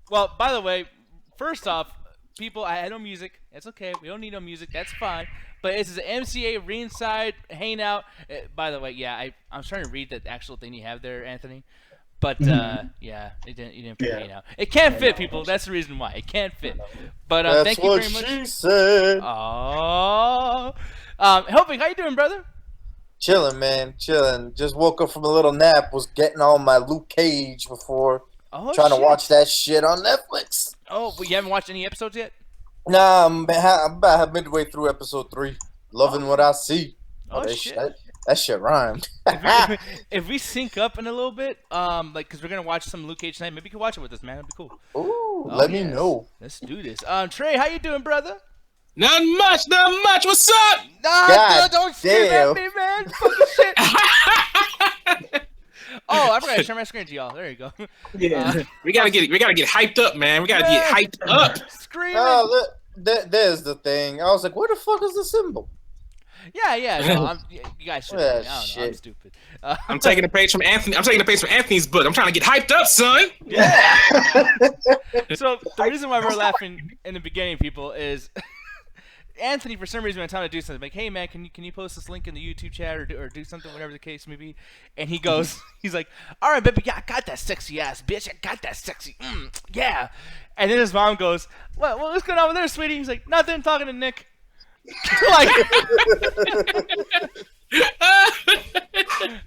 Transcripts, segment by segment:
Well, by the way, first off, people, I had no music. That's okay. We don't need no music. That's fine. But this is an MCA Ringside Hangout. By the way, yeah, I'm trying to read the actual thing you have there, Anthony. But yeah, you didn't put Hangout. It can't fit, people. That's the reason why it can't fit. But That's thank you what very much. she said. Oh, helping. How you doing, brother? Chilling, man, chilling. Just woke up from a little nap. Was getting on my Luke Cage before trying to watch that shit on Netflix. Oh, but you haven't watched any episodes yet? Nah, I'm about midway through episode 3. Loving what I see. Oh, shit. That shit rhymed. If we sync up in a little bit, because we're gonna watch some Luke Cage tonight, maybe you can watch it with us, man. That'd be cool. Ooh, let me know. Let's do this. Trey, how you doing, brother? Not much. What's up? Nah, don't scream at me, man. Fucking shit. Oh, I forgot to share my screen to y'all. There you go. Yeah, we gotta get hyped up, man. We gotta get hyped up. Screaming. No, there's the thing. I was like, where the fuck is the symbol? Yeah. No, you guys should. I don't know. I'm stupid. I'm taking a page from Anthony. I'm taking a page from Anthony's book. I'm trying to get hyped up, son. Yeah. So the reason why we're laughing in the beginning, people, is Anthony, for some reason, when time to do something, like, hey man, can you post this link in the YouTube chat or do something, whatever the case may be? And he's like, all right, baby, yeah, I got that sexy ass, bitch, I got that sexy, yeah. And then his mom goes, what's going on with there, sweetie? He's like, nothing, talking to Nick.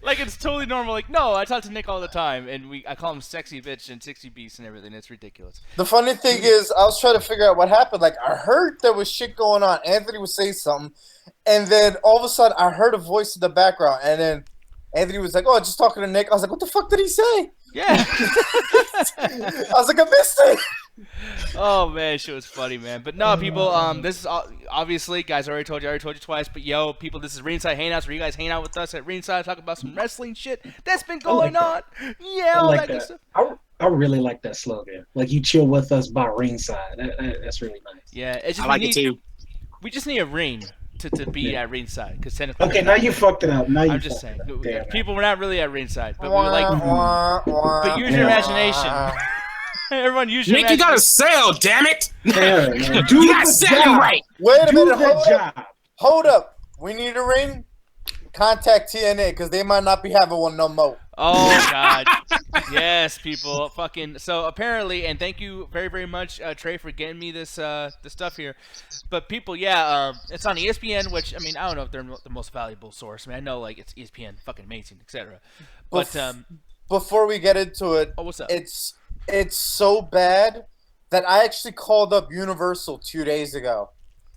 Like it's totally normal. Like, no, I talk to Nick all the time, and I call him sexy bitch and 60 beast and everything. It's ridiculous. The funny thing is, I was trying to figure out what happened. Like, I heard there was shit going on. Anthony was saying something, and then all of a sudden, I heard a voice in the background, and then Anthony was like, "Oh, just talking to Nick." I was like, "What the fuck did he say?" Yeah. I was like, "I missed it." Oh man, shit was funny, man. But no, people, this is obviously, guys. I already told you twice. But yo, people, this is Ringside Hangouts, where you guys hang out with us at Ringside, talk about some wrestling shit that's been going on. Yeah, all that good stuff. I really like that slogan. Like, you chill with us by ringside. That's really nice. Yeah, it's just, I like it too. We just need a ring to be at ringside, because technically. Okay, now you fucked it up. I'm just saying, people, we're not really at ringside, but we like. But use your imagination. Everyone, use your imagination. Nick, you gotta sell, damn it! Yeah, you gotta sell right. Wait a minute, hold up. We need a ring. Contact TNA, because they might not be having one no more. Oh God, yes, people, fucking. So apparently, and thank you very, very much, Trey, for getting me this stuff here. But people, yeah, it's on ESPN, which, I mean, I don't know if they're the most valuable source. I mean, I know, like, it's ESPN, fucking amazing, etc. But before we get into it, what's up? It's so bad that I actually called up Universal 2 days ago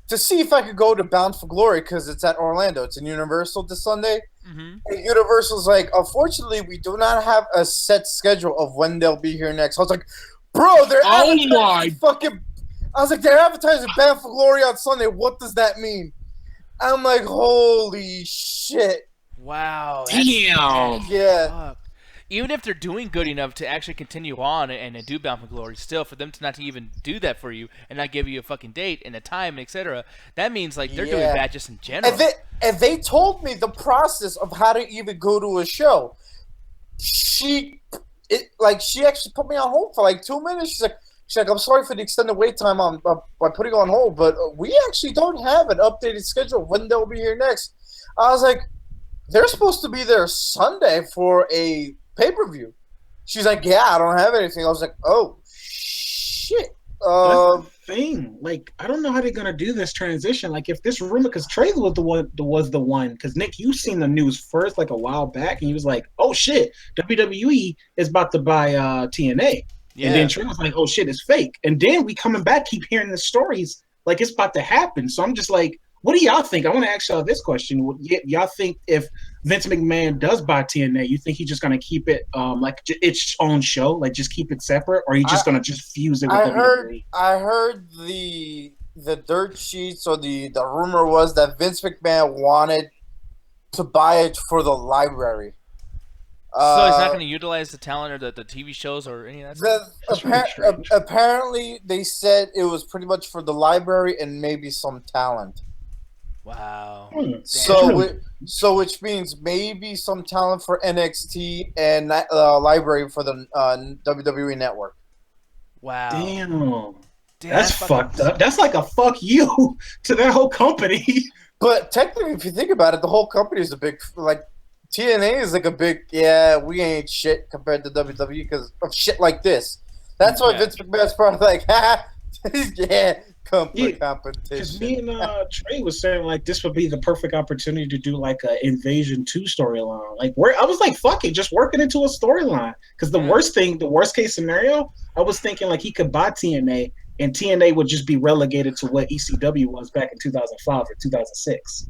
to see if I could go to Bound for Glory, because it's at Orlando. It's in Universal this Sunday. And Universal's like, unfortunately, we do not have a set schedule of when they'll be here next. I was like, bro, they're advertising I was like, they're advertising Bound for Glory on Sunday. What does that mean? I'm like, holy shit. Wow. Damn. Yeah. Fuck. Even if they're doing good enough to actually continue on and do Bound for Glory, still, for them to not to even do that for you and not give you a fucking date and a time, etc., that means, like, they're doing bad just in general. And they told me the process of how to even go to a show. She actually put me on hold for like 2 minutes. She's like, I'm sorry for the extended wait time by putting on hold, but we actually don't have an updated schedule of when they'll be here next. I was like, they're supposed to be there Sunday for a pay-per-view. She's like, yeah, I don't have anything. I was like, oh, shit. That's the thing. Like, I don't know how they're going to do this transition. Like, if this rumor, because Trey was the one, because Nick, you seen the news first, like, a while back, and he was like, oh, shit, WWE is about to buy TNA. Yeah. And then Trey was like, oh, shit, it's fake. And then we coming back, keep hearing the stories like it's about to happen. So I'm just like, what do y'all think? I want to ask y'all this question. Y'all think if Vince McMahon does buy TNA, you think he's just going to keep it like its own show, like just keep it separate, or are you just going to just fuse it with WWE? I heard the dirt sheets, or the rumor was that Vince McMahon wanted to buy it for the library. So he's not going to utilize the talent or the TV shows or any of that? Apparently, they said it was pretty much for the library and maybe some talent. Wow. So which means maybe some talent for NXT and library for the WWE Network. Wow. Damn. Damn, That's fucked up. That's like a fuck you to that whole company. But technically, if you think about it, the whole company is a big, like, TNA is like a big, yeah, we ain't shit compared to WWE because of shit like this. That's why Vince McMahon's probably like, ha, yeah, competition. Because me and Trey was saying like this would be the perfect opportunity to do like an Invasion 2 storyline. Like where I was like, fuck it, just work it into a storyline. Because the worst case scenario, I was thinking like he could buy TNA and TNA would just be relegated to what ECW was back in 2005 or 2006.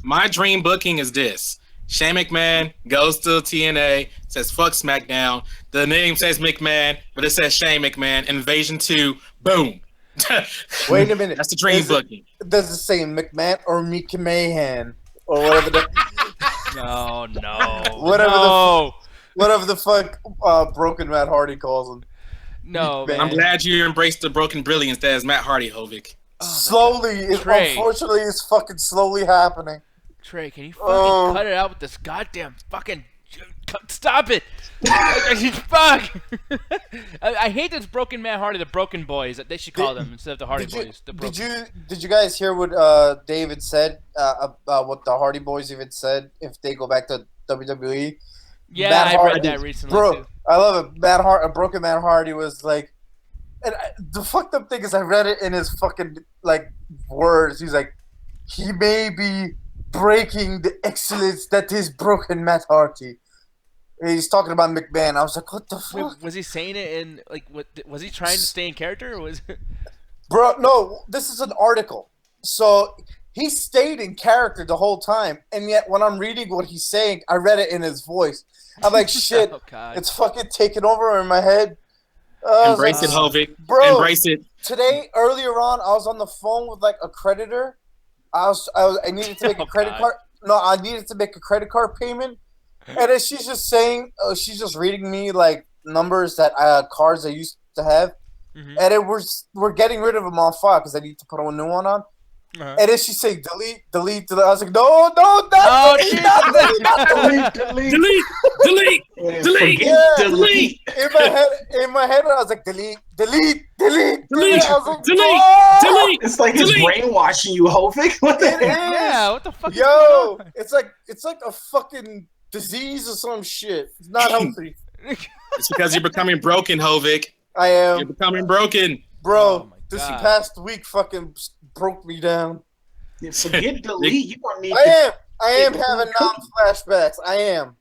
My dream booking is this. Shane McMahon goes to TNA, says fuck SmackDown. The name says McMahon, but it says Shane McMahon. Invasion 2, boom. Wait a minute. That's the dream booking. Does it say McMahon or Meek Mayhan or whatever the No. whatever the fuck broken Matt Hardy calls him. No, man. I'm glad you embraced the broken brilliance that is Matt Hardy, Hovik. Slowly, unfortunately, it's fucking slowly happening. Trey, can you fucking cut it out with this goddamn fucking... Stop it! Fuck! I hate this broken Matt Hardy, the broken boys. They should call them instead of the Hardy boys. Did you guys hear what David said? What the Hardy boys even said if they go back to WWE? Yeah, I read that recently. Bro, too. I love it. Broken Matt Hardy was like, and the fucked up thing is I read it in his fucking like words. He's like, he may be breaking the excellence that is broken Matt Hardy. And he's talking about McMahon. I was like, what the fuck? Wait, was he saying it in like? What was he trying to stay in character? Or was it... Bro, no. This is an article. So he stayed in character the whole time, and yet when I'm reading what he's saying, I read it in his voice. I'm like, shit, it's fucking taking over in my head. Embrace it, Hovik. Bro, embrace it. Today, earlier on, I was on the phone with like a creditor. I needed to make a credit card. No, I needed to make a credit card payment, and then she's just saying, she's just reading me like numbers that cards I used to have, and we're getting rid of them on file because I need to put a new one on. And then she said, delete. I was like, no, delete. Delete. In my head, I was like, delete. I was like, delete. It's like he's brainwashing you, Hovik. What the hell? Yeah, what the fuck? Yo, it's like a fucking disease or some shit. It's not healthy. It's because you're becoming broken, Hovik. I am. You're becoming broken, bro. This past week fucking broke me down. Forget delete. You don't need. I am having non-flashbacks. I am.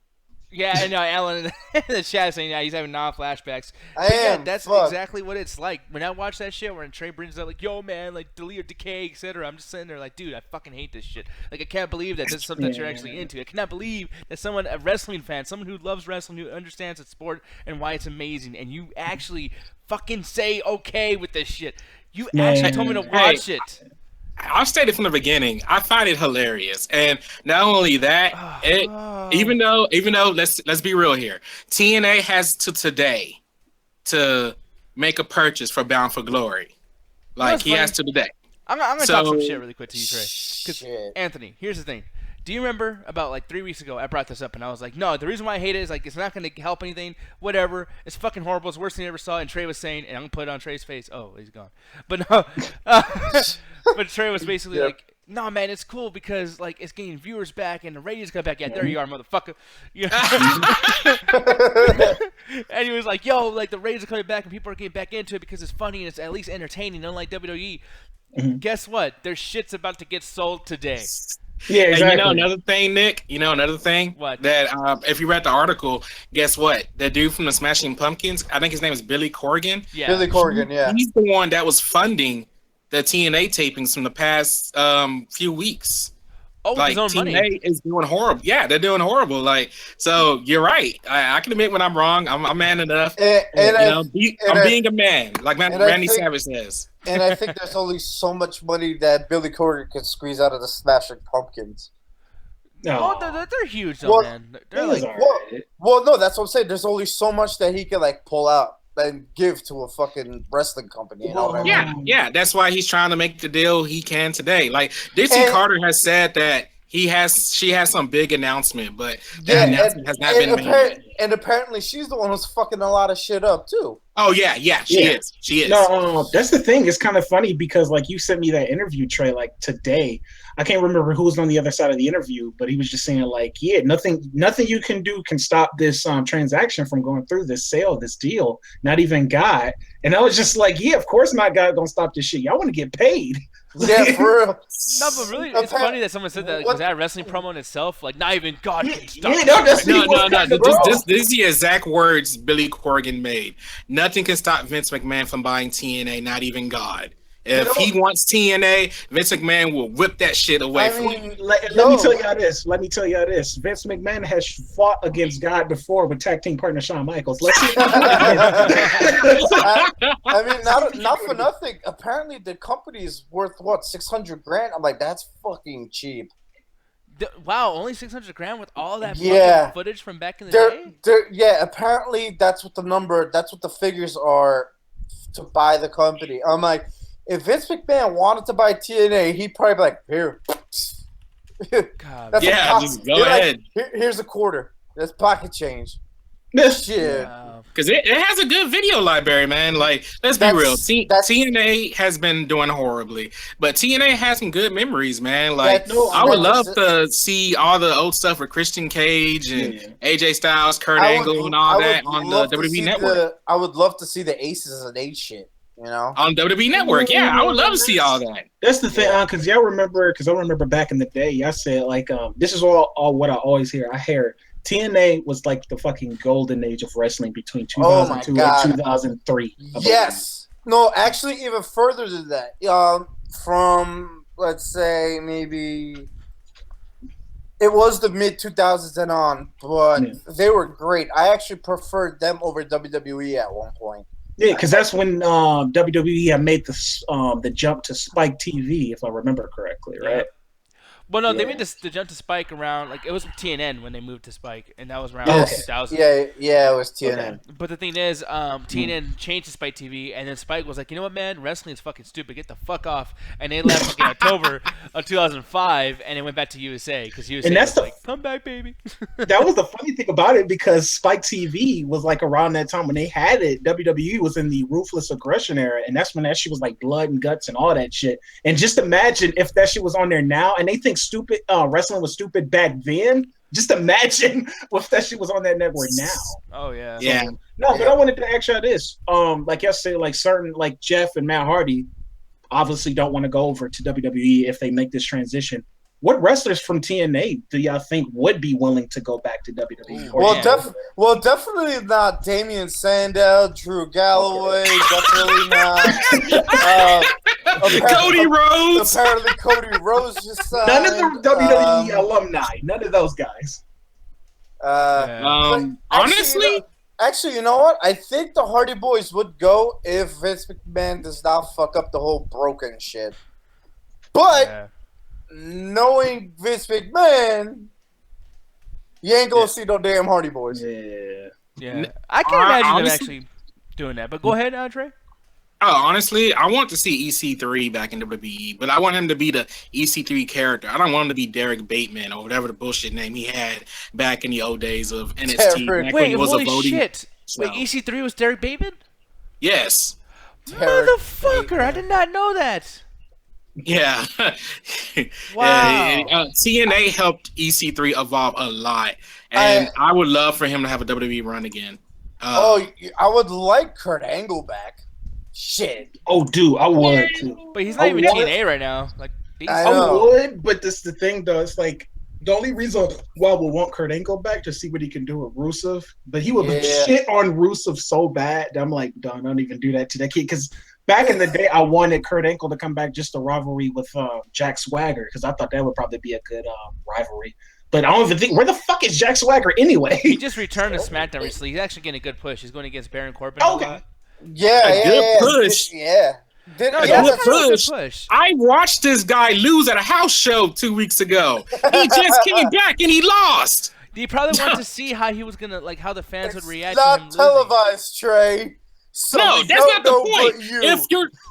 Yeah, I know. Alan in the chat saying he's having non-flashbacks. That's exactly what it's like. When I watch that shit, when Trey brings up like, "Yo, man, like delete or decay, etc." I'm just sitting there like, dude, I fucking hate this shit. Like, I can't believe that this is something that you're actually into. I cannot believe that a wrestling fan, someone who loves wrestling, who understands the sport and why it's amazing, and you actually fucking say okay with this shit. You actually told me to watch it. I've stated from the beginning, I find it hilarious, and not only that, even though let's be real here, TNA has to today to make a purchase for Bound for Glory, like he has to today. I'm gonna talk some shit really quick to you, Trey. Because Anthony, here's the thing. Do you remember about like 3 weeks ago I brought this up and I was like, no, the reason why I hate it is like it's not going to help anything, whatever. It's fucking horrible. It's the worst thing I ever saw. And Trey was saying, and I'm going to put it on Trey's face. Oh, he's gone. But no, but Trey was basically like, no, man, it's cool because like it's getting viewers back and the ratings come back. Yeah, there you are, motherfucker. Yeah. And he was like, yo, like the ratings are coming back and people are getting back into it because it's funny and it's at least entertaining, unlike WWE. Guess what? Their shit's about to get sold today. Yeah, exactly. And you know another thing, Nick? What? That if you read the article, guess what? The dude from the Smashing Pumpkins, I think his name is Billy Corgan. Yeah. Billy Corgan, yeah. He's the one that was funding the TNA tapings from the past few weeks. Oh, like his own TNA money. is doing horrible. Yeah, they're doing horrible. Like, so you're right. I can admit when I'm wrong. I'm man enough. I'm being a man, like Randy Savage says. And I think there's only so much money that Billy Corgan can squeeze out of the Smashing Pumpkins. No, they're huge, though, man. They're like, well, no, that's what I'm saying. There's only so much that he can like pull out and give to a fucking wrestling company. You know? Yeah. That's why he's trying to make the deal he can today. Like Dixie Carter has said that she has some big announcement, but that announcement has not been made. And apparently, she's the one who's fucking a lot of shit up too. Oh yeah, she is. She is. No, that's the thing. It's kind of funny because like you sent me that interview, Trey, like today. I can't remember who was on the other side of the interview, but he was just saying like, yeah, nothing you can do can stop this transaction from going through, this sale, this deal. Not even God. And I was just like, yeah, of course not God gonna stop this shit. Y'all want to get paid. Yeah, for real. No, but really, it's funny that someone said that. Was that wrestling promo in itself? Like, not even God can stop. No. This is the exact words Billy Corgan made. Nothing can stop Vince McMahon from buying TNA, not even God. If he wants TNA, Vince McMahon will whip that shit away from him. Let me tell y'all this. Vince McMahon has fought against God before with tag team partner Shawn Michaels. Let's see. I mean, not for nothing. Apparently, the company is worth what, $600,000. I'm like, that's fucking cheap. Wow, only $600,000 with all that fucking footage from back in the day. Yeah, apparently that's what the figures are to buy the company. I'm like, if Vince McMahon wanted to buy TNA, he'd probably be like, here. God, just go ahead. Like, here's a quarter. That's pocket change. This shit. Because it has a good video library, man. Like, let's be real. TNA has been doing horribly, but TNA has some good memories, man. Like, I would love to see all the old stuff with Christian Cage and AJ Styles, Kurt Angle, and all that on the WWE Network. I would love to see the Aces and 8 shit. You know, on WWE Network, I would love to see all that. That's the thing, because I remember back in the day, I said like, this is all what I always hear. I hear TNA was like the fucking golden age of wrestling between 2002 and 2003. Yes, no, actually, even further than that. From let's say maybe it was the mid 2000s and on, but they were great. I actually preferred them over WWE at one point. Yeah, because that's when WWE had made the jump to Spike TV, if I remember correctly, right? Well, no, they made the jump to Spike around, like, it was TNN when they moved to Spike, and that was around 2000. Yeah, it was TNN. Okay. But the thing is, TNN changed to Spike TV, and then Spike was like, you know what, man? Wrestling is fucking stupid. Get the fuck off. And they left in October of 2005, and it went back to USA, because USA was like, come back, baby. That was the funny thing about it, because Spike TV was, like, around that time when they had it. WWE was in the Ruthless Aggression era, and that's when that shit was, like, blood and guts and all that shit. And just imagine if that shit was on there now, and they think stupid wrestling was stupid back then. Just imagine if that shit was on that network now. Oh yeah. But I wanted to ask you this. Like yesterday, like certain like Jeff and Matt Hardy obviously don't want to go over to WWE if they make this transition. What wrestlers from TNA do y'all think would be willing to go back to WWE? Well, definitely not Damian Sandow, Drew Galloway, definitely not. Cody Rhodes. Apparently, Cody Rhodes just signed. None of the WWE alumni. None of those guys. Honestly, actually, you know what? I think the Hardy Boys would go if Vince McMahon does not fuck up the whole broken shit. But knowing Vince McMahon, you ain't gonna see no damn Hardy Boys. Yeah. I can't imagine them actually doing that. But go ahead, Trey. Oh, honestly, I want to see EC3 back in WWE, but I want him to be the EC3 character. I don't want him to be Derek Bateman or whatever the bullshit name he had back in the old days of NXT. Wait, holy shit. Wait, EC3 was Derek Bateman? Yes. Motherfucker, I did not know that. Yeah. Wow. TNA helped EC3 evolve a lot, and I would love for him to have a WWE run again. I would like Kurt Angle back. Shit. Oh, dude, I would too. But he's not even TNA right now. Like, I would, but this is the thing though. It's like the only reason why we want Kurt Angle back to see what he can do with Rusev. But he would shit on Rusev so bad that I'm like, don't even do that to that kid. Because back in the day, I wanted Kurt Angle to come back just a rivalry with Jack Swagger because I thought that would probably be a good rivalry. But I don't even think, where the fuck is Jack Swagger anyway? He just returned to Smackdown recently. He's actually getting a good push. He's going against Baron Corbin. Good push. Good push. I watched this guy lose at a house show 2 weeks ago. He just came back and he lost. He probably wanted to see how he was gonna, like, how the fans would react. It's not televised, Trey. No, that's not the point.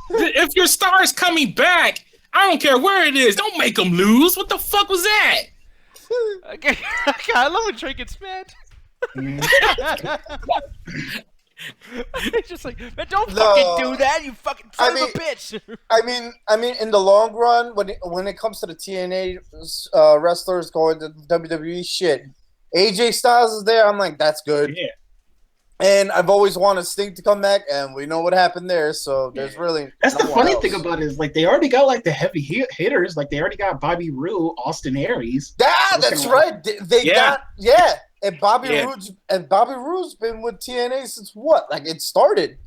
If your star is coming back, I don't care where it is. Don't make them lose. What the fuck was that? Okay, I love when Trey gets mad. It's just like, man, don't fucking do that, you fucking son of a bitch. I mean, in the long run, when it comes to the TNA wrestlers going to WWE, shit, AJ Styles is there. I'm like, that's good. Yeah. And I've always wanted Sting to come back, and we know what happened there. So there's really that's the funny thing about it is like they already got like the heavy hitters, like they already got Bobby Roode, Austin Aries. Yeah, that's right. They got and Bobby Roode's been with TNA since what? Like it started.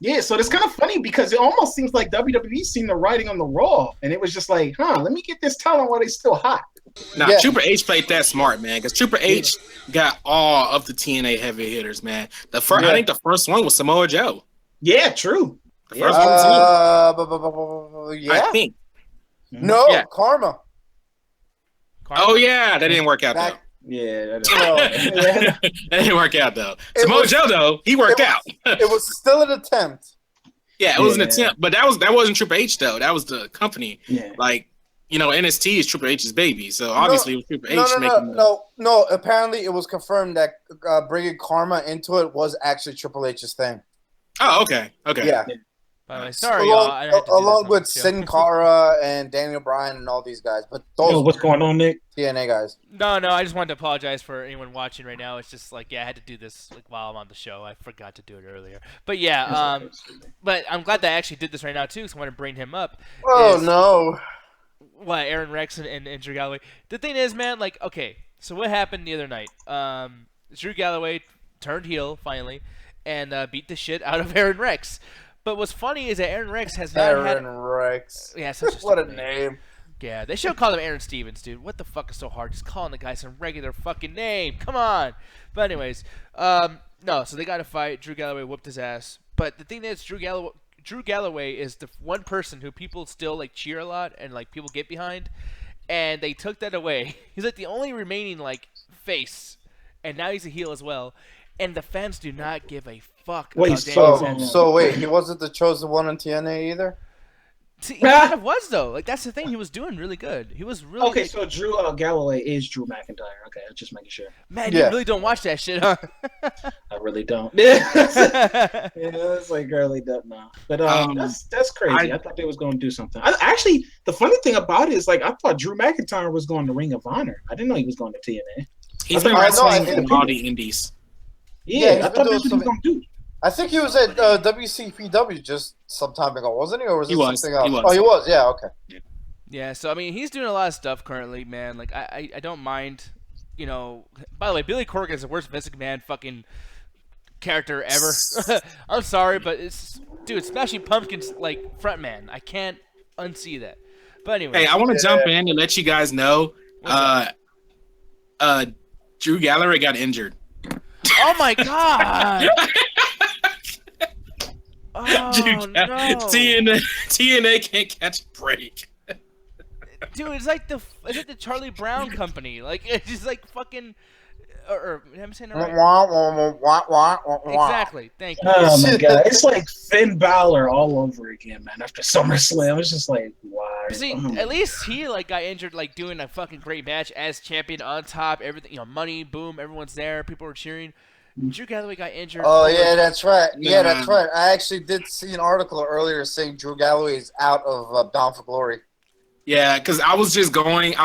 Yeah, so it's kind of funny because it almost seems like WWE seen the writing on the wall, and it was just like, let me get this talent while they still hot. Nah, Triple H played that smart, man, because Triple H got all of the TNA heavy hitters, man. I think the first one was Samoa Joe. Yeah, true. The first one was I think. No, Karma. Oh yeah, that didn't work out though. Yeah, that didn't work out though. Samoa Joe though, he worked out. It was still an attempt. Yeah, it was an attempt, but that wasn't Triple H though. That was the company. Yeah. Like, NXT is Triple H's baby, so obviously it was Triple H making. No. Apparently, it was confirmed that bringing Karma into it was actually Triple H's thing. Oh, okay. Yeah. Sorry, along with Sin Cara and Daniel Bryan and all these guys, but those what's going on, Nick? TNA guys. No, I just wanted to apologize for anyone watching right now. It's just like, I had to do this like while I'm on the show. I forgot to do it earlier, but but I'm glad that I actually did this right now too, because I want to bring him up. Oh no! What, Aaron Rex and Drew Galloway? The thing is, man, like, okay, so what happened the other night? Drew Galloway turned heel finally and beat the shit out of Aaron Rex. But what's funny is that Aaron Rex has not Aaron Rex. Yeah, such a what a name. Yeah, they should call him Aaron Stevens, dude. What the fuck is so hard? Just calling the guy some regular fucking name. Come on. But anyways, no. So they got a fight. Drew Galloway whooped his ass. But the thing is, Drew Galloway is the one person who people still like cheer a lot and like people get behind, and they took that away. He's like the only remaining like face, and now he's a heel as well. And the fans do not give a fuck. Wait, so wait, he wasn't the chosen one in TNA either? He kind of was though. Like that's the thing. He was doing really good. He was really okay. So Drew Galloway is Drew McIntyre. Okay, I'm just making sure. Man, you really don't watch that shit, huh? I really don't. It's like really don't know. But that's crazy. I thought they was going to do something. Actually, the funny thing about it is like I thought Drew McIntyre was going to Ring of Honor. I didn't know he was going to TNA. He's been wrestling in all the indies. Yeah, I thought that's what he was going to do. I think he was at WCPW just some time ago, wasn't he? Or was it something else? He was. Oh, he was. Yeah, okay. Yeah, so I mean, he's doing a lot of stuff currently, man. Like I don't mind, By the way, Billy Corgan is the worst Vince McMahon fucking character ever. I'm sorry, but dude, Smashing Pumpkins like frontman. I can't unsee that. But anyway. Hey, I want to jump in and let you guys know. Drew Galloway got injured. Oh my god! Oh no! TNA can't catch a break. Dude, it's like the Charlie Brown company. Like it's just like fucking. Or am I saying that right? Exactly. Thank you. Oh my god! It's like Finn Balor all over again, man. After SummerSlam, it's just like why? See, at least he like got injured like doing a fucking great match as champion on top. Everything, money, boom, everyone's there. People were cheering. Drew Galloway got injured. Oh yeah, that's right. Yeah, that's right. I actually did see an article earlier saying Drew Galloway is out of Bound For Glory. Yeah, because I've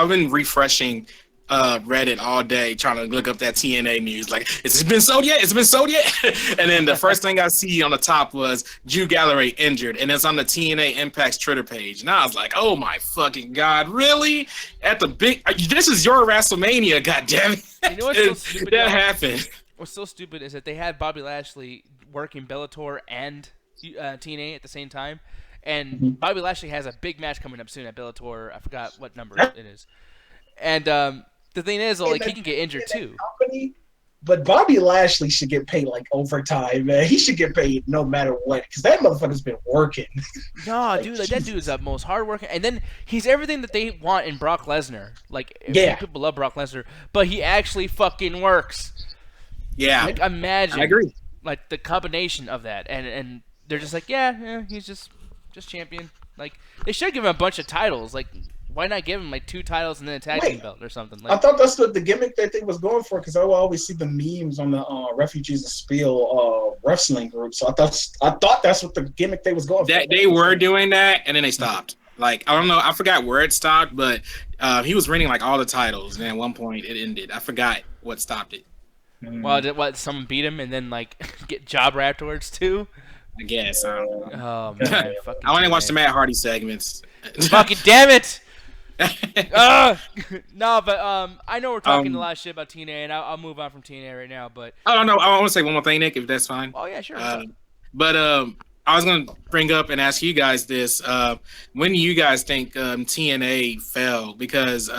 been refreshing Reddit all day trying to look up that TNA news. Like, has it been sold yet? It's been sold yet? And then the first thing I see on the top was Drew Galloway injured, and it's on the TNA Impact's Twitter page. And I was like, oh my fucking god, really? At the this is your WrestleMania, goddammit. You know what's so stupid? That happened. What's so stupid is that they had Bobby Lashley working Bellator and TNA at the same time, and Bobby Lashley has a big match coming up soon at Bellator. I forgot what number it is. And the thing is, like, he can get injured too. But Bobby Lashley should get paid like overtime, man. He should get paid no matter what, because that motherfucker's been working. No, like, dude, like that dude's the most hardworking, and then he's everything that they want in Brock Lesnar. Like, people love Brock Lesnar, but he actually fucking works. Yeah, like imagine. I agree. Like the combination of that, and they're just like, yeah, he's just champion. Like they should give him a bunch of titles. Like why not give him like 2 titles and then a tag team belt or something? Like, I thought that's the gimmick that they was going for because I will always see the memes on the Refugees of Spiel wrestling group. So I thought that's what the gimmick they was going for. They were doing that, and then they stopped. Like I don't know, I forgot where it stopped, but he was winning like all the titles, and at one point it ended. I forgot what stopped it. Well, did someone beat him and then like get jobber afterwards too? I guess. I don't know. Oh man, I only watched the Matt Hardy segments. Fucking damn it! No, but I know we're talking a lot of shit about TNA, and I'll move on from TNA right now. But I don't know. I want to say one more thing, Nick, if that's fine. Oh yeah, sure. But I was gonna bring up and ask you guys this: when do you guys think TNA fell? Because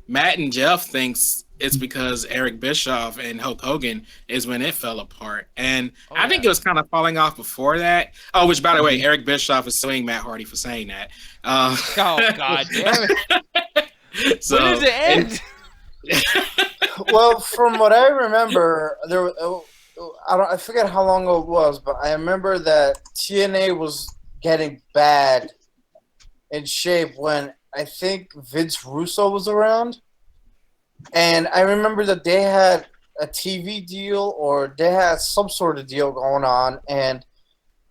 Matt and Jeff thinks it's because Eric Bischoff and Hulk Hogan is when it fell apart, and I think it was kind of falling off before that. Oh, which by the way, Eric Bischoff is suing Matt Hardy for saying that. Oh God damn it! So, when does it end? Well, from what I remember, I forget how long ago it was, but I remember that TNA was getting bad in shape when I think Vince Russo was around. And I remember that they had a TV deal or they had some sort of deal going on. And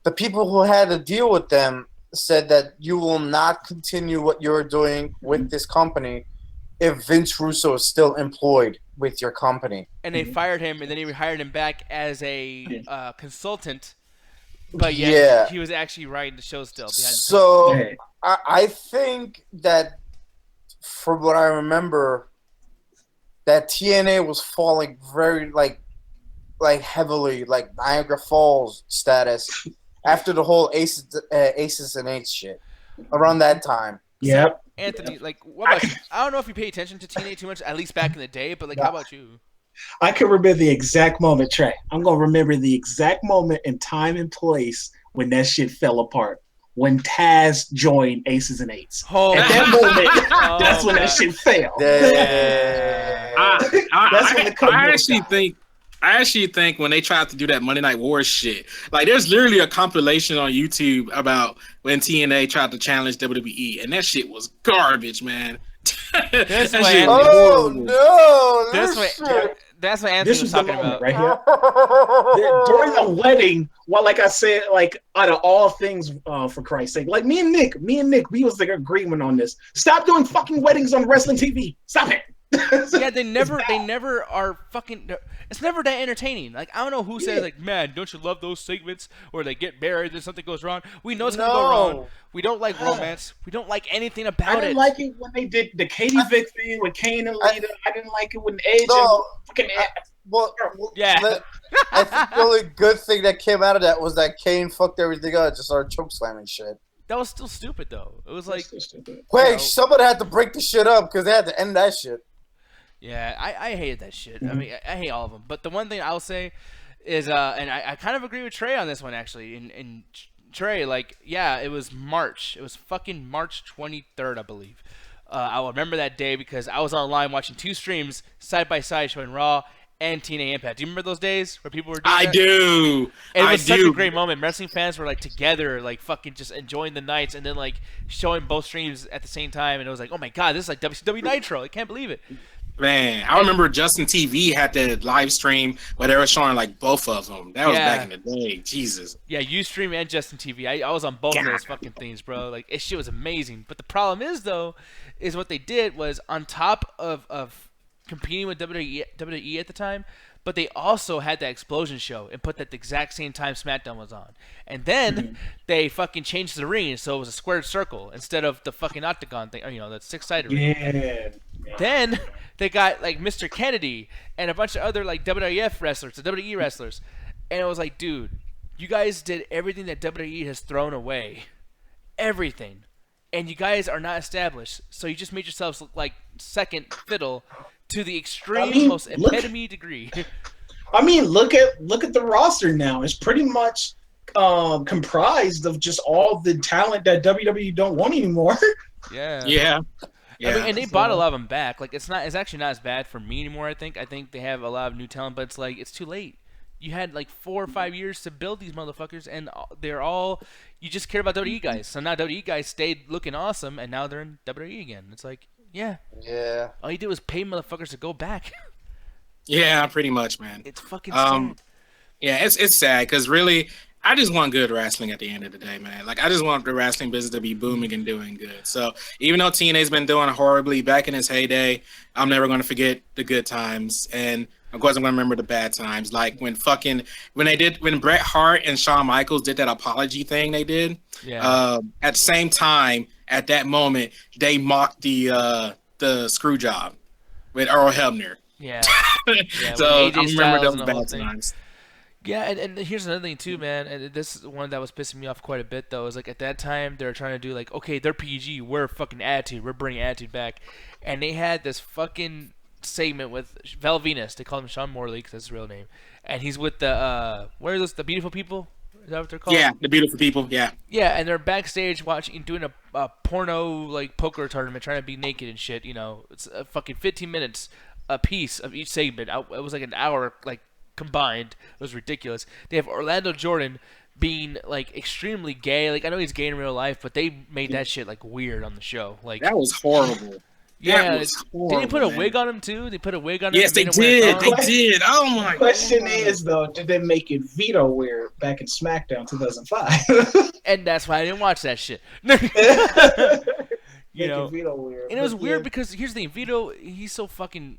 the people who had a deal with them said that you will not continue what you're doing with this company if Vince Russo is still employed with your company. And they fired him, and then he hired him back as a consultant. But he was actually writing the show still. So I think that, from what I remember, that TNA was falling very like heavily, like Niagara Falls status after the whole Aces and Eights shit around that time. Yep. Anthony, like, what about you? I don't know if you pay attention to TNA too much, at least back in the day, but like, how about you? I can remember the exact moment, Trey. I'm gonna remember the exact moment and time and place when that shit fell apart. When Taz joined Aces and Eights. Oh, at that moment, that's when that shit fell. I actually think when they tried to do that Monday Night Wars shit, like there's literally a compilation on YouTube about when TNA tried to challenge WWE, and that shit was garbage, man. That's what Anthony was talking about right here. During the wedding, well, like I said, like out of all things, for Christ's sake, like me and Nick, we was like agreement on this. Stop doing fucking weddings on wrestling TV. Stop it. Yeah, they never are fucking. It's never that entertaining. Like, I don't know who says, like, man, don't you love those segments where they get married and something goes wrong? We know it's gonna go wrong. We don't like romance. We don't like anything about it. I didn't like it when they did the Katie Vick thing with Kane and Lita. I didn't like it when Edge and fucking I think the only good thing that came out of that was that Kane fucked everything up and just started choke slamming shit. That was still stupid, though. It was like, wait, somebody had to break the shit up because they had to end that shit. Yeah, I hated that shit. I mean, I hate all of them. But the one thing I'll say is, and I kind of agree with Trey on this one, actually. And Trey, like, yeah, it was March. It was fucking March 23rd, I believe. I will remember that day because I was online watching 2 streams side by side showing Raw and TNA Impact. Do you remember those days where people were doing that? I do. And it was such a great moment. Wrestling fans were, like, together, like, fucking just enjoying the nights and then, like, showing both streams at the same time. And it was like, oh, my God, this is like WCW Nitro. I can't believe it. Man, I remember Justin TV had that live stream where they were showing like both of them. That was back in the day. Jesus. Yeah, Ustream and Justin TV. I was on both of those fucking things, bro. Like, it shit was amazing. But the problem is, though, is what they did was on top of competing with WWE at the time, but they also had that Explosion show and put that the exact same time Smackdown was on. And then they fucking changed the ring so it was a squared circle instead of the fucking octagon thing, or, you know, that 6-sided ring. Then they got like Mr. Kennedy and a bunch of other like WWF wrestlers, the WWE wrestlers. And it was like, dude, you guys did everything that WWE has thrown away. Everything. And you guys are not established. So you just made yourselves look like second fiddle to the extreme, most epitome degree. I mean, look at the roster now. It's pretty much comprised of just all the talent that WWE don't want anymore. Yeah. I mean, and they bought a lot of them back. Like, it's actually not as bad for me anymore. I think they have a lot of new talent, but it's like it's too late. you had like 4 or 5 years to build these motherfuckers, and they're all you just care about WWE guys. So now WWE guys stayed looking awesome, and now they're in WWE again. It's like, yeah, all you did was pay motherfuckers to go back. Yeah, pretty much, man. It's fucking sad. Yeah, it's sad because really, I just want good wrestling at the end of the day, man. Like, I just want the wrestling business to be booming and doing good. So even though TNA's been doing horribly back in its heyday, I'm never going to forget the good times. And of course, I'm going to remember the bad times. Like when Bret Hart and Shawn Michaels did that apology thing they did. Yeah. At the same time, at that moment, they mocked the screw job with Earl Hebner. Yeah. So I remember those bad times. Yeah, and here's another thing too, man. And this is one that was pissing me off quite a bit, though. Is like at that time they were trying to do like, okay, they're PG, we're fucking Attitude, we're bringing Attitude back, and they had this fucking segment with Val Venus. They call him Sean Morley because that's his real name, and he's with the what are those? The Beautiful People? Is that what they're called? Yeah, the Beautiful People. Yeah. Yeah, and they're backstage doing a porno like poker tournament, trying to be naked and shit. You know, it's a fucking 15 minutes a piece of each segment. It was like an hour like combined. It was ridiculous. They have Orlando Jordan being like extremely gay. Like I know he's gay in real life, but they made that shit like weird on the show. Like that was horrible. Yeah, that was horrible, did they put a man. wig on him too? They put a wig on him. Yes, they did. They did. Oh my. The question is though, did they make it Vito weird back in Smackdown 2005? And that's why I didn't watch that shit. You know, Vito weird. And it was weird because here's the thing, Vito, he's so fucking.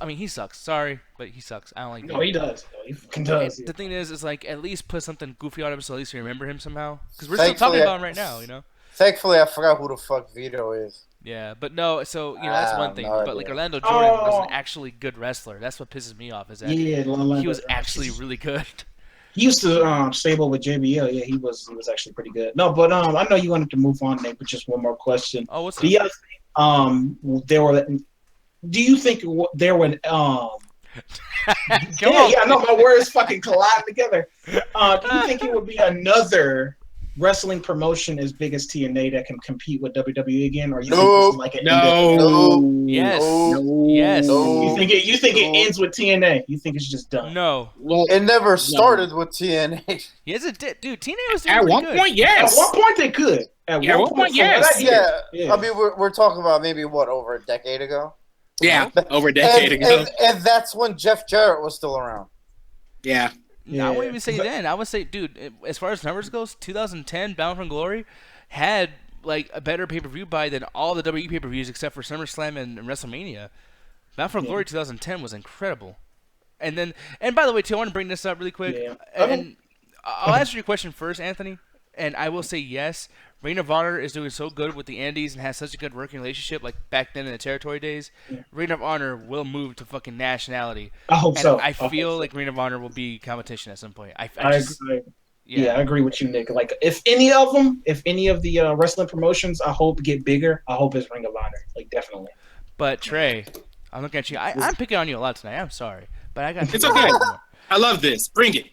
I mean, he sucks. Sorry, but he sucks. I don't like. No, he does. He fucking does. The thing is like at least put something goofy on him so at least you remember him somehow. Because we're still talking about him right now, you know. Thankfully, I forgot who the fuck Vito is. Yeah, but no. So you know that's one thing. But like Orlando Jordan was an actually good wrestler. That's what pisses me off. Is that he was actually really good. He used to stable with JBL. Yeah, he was actually pretty good. No, but I know you wanted to move on, Nate. But just one more question. Oh, what's the other thing? There were. Do you think there were? I know my words fucking collide together. Do you think it would be another wrestling promotion as big as TNA that can compete with WWE again, or you think this is like an Yes. You think it ends with TNA? You think it's just done? No. Well, it never started with TNA. Yes, it did, dude. TNA was doing at one good. point. Yes. At one point they could. At one point, yes. Yeah. I mean, we're talking about maybe over a decade ago. Yeah, over a decade ago. And that's when Jeff Jarrett was still around. Yeah. I wouldn't even say then. I would say, dude, as far as numbers goes, 2010 Bound for Glory had like a better pay-per-view buy than all the WWE pay-per-views except for SummerSlam and WrestleMania. Bound for Glory 2010 was incredible. And by the way, too, I want to bring this up really quick. Yeah. And I'll answer your question first, Anthony. And I will say yes. Ring of Honor is doing so good with the Andes and has such a good working relationship, like back then in the territory days. Ring of Honor will move to fucking nationality. I hope so. I feel like Ring of Honor will be competition at some point. I agree. Yeah, I agree with you, Nick. Like, if any of the wrestling promotions, I hope get bigger. I hope it's Ring of Honor. Like, definitely. But Trey, I'm looking at you. I'm picking on you a lot tonight. I'm sorry, but I got. It's okay. I love this. Bring it.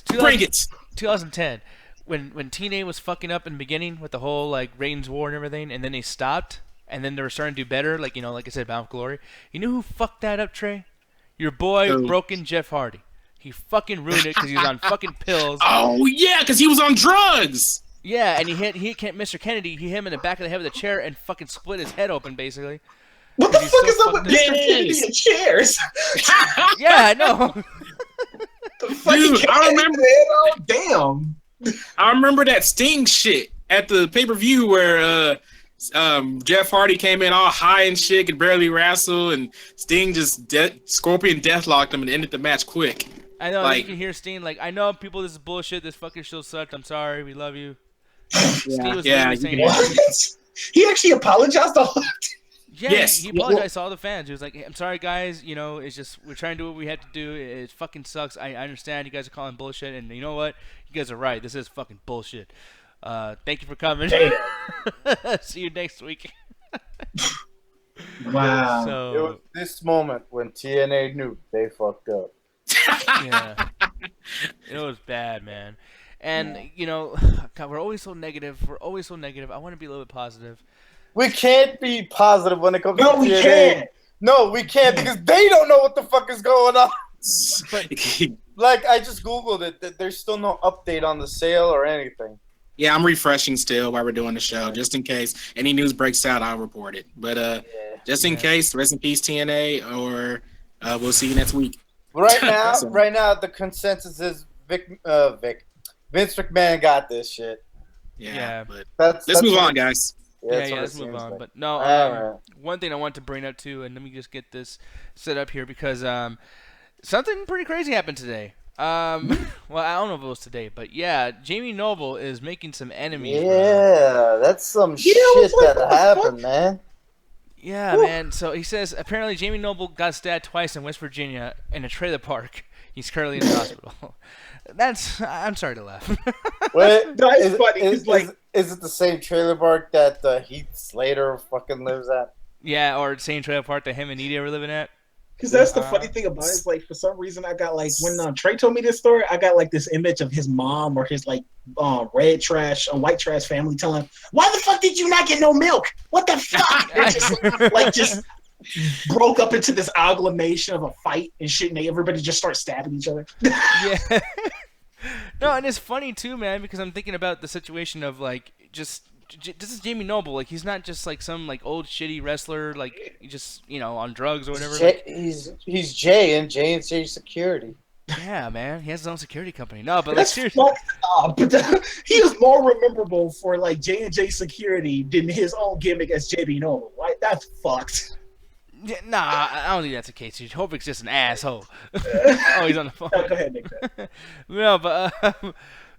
Bring it. 2010. When TNA was fucking up in the beginning with the whole like ratings war and everything, and then they stopped, and then they were starting to do better, like like I said, Bound for Glory. You know who fucked that up, Trey? Your boy, Broken Jeff Hardy. He fucking ruined it because he was on fucking pills. Oh yeah, because he was on drugs. Yeah, and he hit Mr. Kennedy. He hit him in the back of the head with a chair and fucking split his head open, basically. What the fuck is up with Mr. Kennedy and chairs? Yeah, I know. Dude, I remember. Damn. I remember that Sting shit at the pay-per-view where Jeff Hardy came in all high and shit, could barely wrestle, and Sting just Scorpion deathlocked him and ended the match quick. I know, you can hear Sting like, I know people, this is bullshit, this fucking show sucked, I'm sorry, we love you. Sting was saying he actually apologized a lot. Yeah, yes. He apologized to all the fans. He was like, hey, I'm sorry, guys. It's just we're trying to do what we had to do. It fucking sucks. I understand you guys are calling bullshit, and you know what? You guys are right. This is fucking bullshit. Thank you for coming. See you next week. Wow. So, it was this moment when TNA knew they fucked up. Yeah. It was bad, man. And, God, we're always so negative. I want to be a little bit positive. We can't be positive when it comes to TNA. We can't. No, we can't because they don't know what the fuck is going on. But like I just googled it. There's still no update on the sale or anything. Yeah, I'm refreshing still while we're doing the show, just in case any news breaks out. I'll report it. But just in case, rest in peace, TNA, or we'll see you next week. Right now, the consensus is Vince McMahon got this shit. Yeah. But let's move on, guys. Let's move on. Like. But no, one thing I want to bring up too, and let me just get this set up here because something pretty crazy happened today. Well, I don't know if it was today, but yeah, Jamie Noble is making some enemies. Yeah, that's some shit that happened, man. Yeah, man. So he says apparently Jamie Noble got stabbed twice in West Virginia in a trailer park. He's currently in the hospital. I'm sorry to laugh. Wait, no, it's funny. Is it the same trailer park that Heath Slater fucking lives at? Yeah, or the same trailer park that him and Nidia were living at. Because that's the funny thing about it is, like, for some reason I got, like, when Trey told me this story, I got, like, this image of his mom or his, like, white trash family telling him, why the fuck did you not get no milk? What the fuck? just broke up into this agglomeration of a fight and shit, and everybody just starts stabbing each other. Yeah. No, and it's funny, too, man, because I'm thinking about the situation of, like, this is Jamie Noble. Like, he's not just like some like old shitty wrestler, like just on drugs or whatever. He's Jay and J Security. Yeah, man, he has his own security company. No, but that's like seriously, but he is more memorable for like J&J Security than his own gimmick as JB Noble. Right? That's fucked. Yeah, nah, I don't think that's the case. Hopic's just an asshole. Oh, he's on the phone. No, go ahead, Nick. No, but.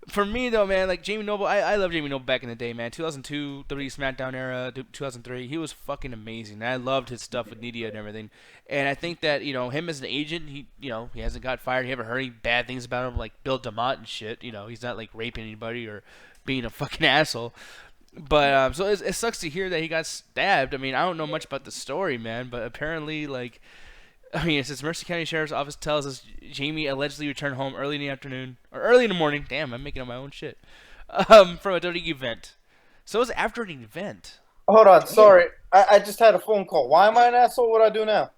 For me, though, man, like, Jamie Noble, I love Jamie Noble back in the day, man. 2002, WWE Smackdown era, 2003, he was fucking amazing. I loved his stuff with Nidia and everything. And I think that, him as an agent, he hasn't got fired. You haven't heard any bad things about him, like Bill DeMott and shit. He's not, like, raping anybody or being a fucking asshole. But, so it sucks to hear that he got stabbed. I mean, I don't know much about the story, man, but apparently, like... I mean, it says Mercer County Sheriff's Office tells us Jamie allegedly returned home early in the afternoon, or early in the morning. Damn, I'm making up my own shit. From a WWE event. So it was after an event. Hold on, sorry. I just had a phone call. Why am I an asshole? What do I do now?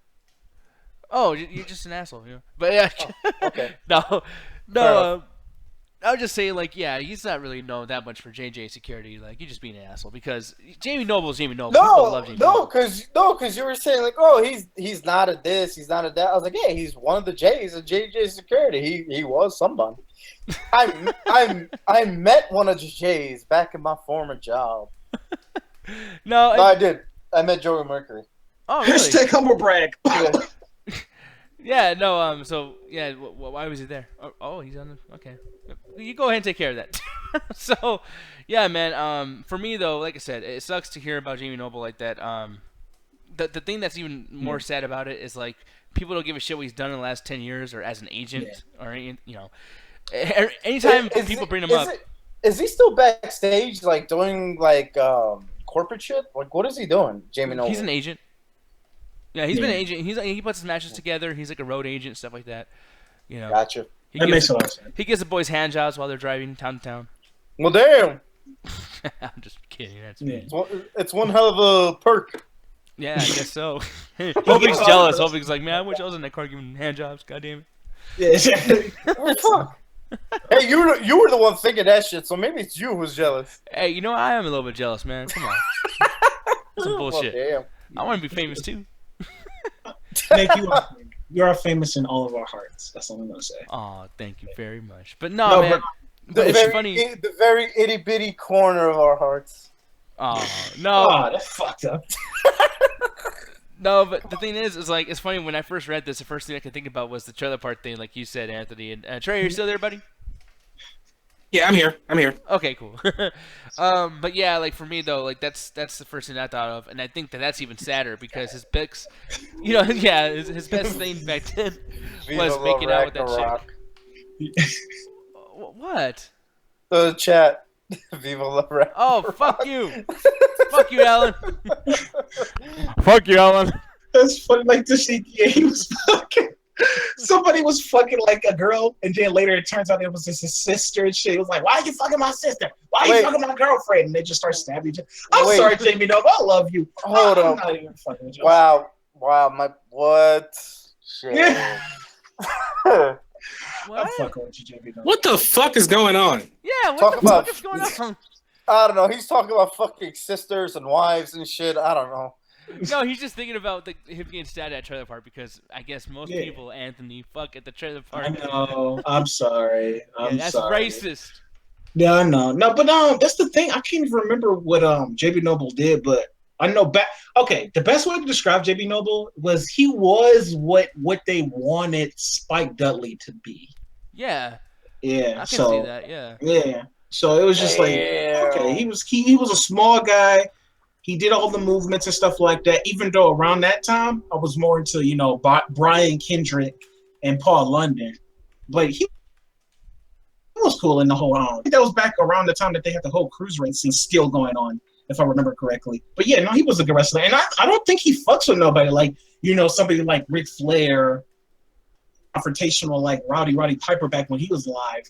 Oh, you're just an asshole. But yeah. Okay. No. I would just say, like, yeah, he's not really known that much for J&J Security. Like, you're just being an asshole because Jamie Noble is Jamie Noble. People love Jamie Noble. Because you were saying, like, oh, he's not a this, he's not a that. I was like, yeah, he's one of the J's of J&J Security. He was somebody. I met one of the J's back in my former job. No, I did. I met Joey Mercury. Oh, really? Hashtag humble brag. Yeah, no, so, yeah, why was he there? Oh, he's on the, okay. You go ahead and take care of that. So, yeah, man, for me, though, like I said, it sucks to hear about Jamie Noble like that. The thing that's even more sad about it is, like, people don't give a shit what he's done in the last 10 years or as an agent or, anytime people bring him up. Is he still backstage, like, doing, like, corporate shit? Like, what is he doing, Jamie Noble? He's an agent. Yeah, he's been an agent. He puts his matches together. He's like a road agent, stuff like that. Gotcha. That makes a lot of sense. He gives the boys hand jobs while they're driving town to town. Well, damn. I'm just kidding. That's me. It's one hell of a perk. Yeah, I guess so. Hoping's jealous. Hoping's like, man, I wish I was in that car giving hand jobs. God damn Yeah. it. Fuck. Hey, you were the one thinking that shit, so maybe it's you who's jealous. Hey, I am a little bit jealous, man. Come on. Some bullshit. Well, I want to be famous too. Nick, you are famous in all of our hearts. That's all I'm gonna say. Oh, thank you very much. But no, man. But it's funny. The very itty bitty corner of our hearts. Oh no. Oh, that's fucked up. No, but the thing is like it's funny when I first read this. The first thing I could think about was the trailer park thing, like you said, Anthony. And Trey, are you still there, buddy? Yeah, I'm here. Okay, cool. But yeah, like for me though, like that's the first thing I thought of, and I think that's even sadder because his best, his best thing back then was making out with that chick. What? The chat. Viva la Ragnarok. Oh, fuck you. Fuck you, Alan. Fuck you, Alan. That's funny. Like the CTA, he was fucking. Somebody was fucking like a girl, and then later it turns out it was just his sister and shit. It was like, why are you fucking my sister? Why are you fucking my girlfriend? And they just start stabbing each other. I'm sorry, Jamie Noble. I love you. Hold on. I'm not even fucking with you. Wow. What? Shit. Yeah. What? What the fuck is going on? Yeah, what the fuck is going on? I don't know. He's talking about fucking sisters and wives and shit. I don't know. No, he's just thinking about him getting stabbed at trailer park because I guess most people, Anthony, fuck at the trailer park. I know. I'm sorry. That's racist. Yeah, I know. No, but that's the thing. I can't even remember what JB Noble did, but I know back. Okay, the best way to describe JB Noble was he was what they wanted Spike Dudley to be. Yeah. Yeah. I can see that. Yeah. Yeah. So it was just like, okay, he was a small guy. He did all the movements and stuff like that. Even though around that time I was more into Brian Kendrick and Paul London, but he was cool in the whole. I think that was back around the time that they had the whole cruiserweight scene still going on, if I remember correctly. But yeah, no, he was a good wrestler, and I don't think he fucks with nobody like somebody like Ric Flair, confrontational like Roddy Piper back when he was live.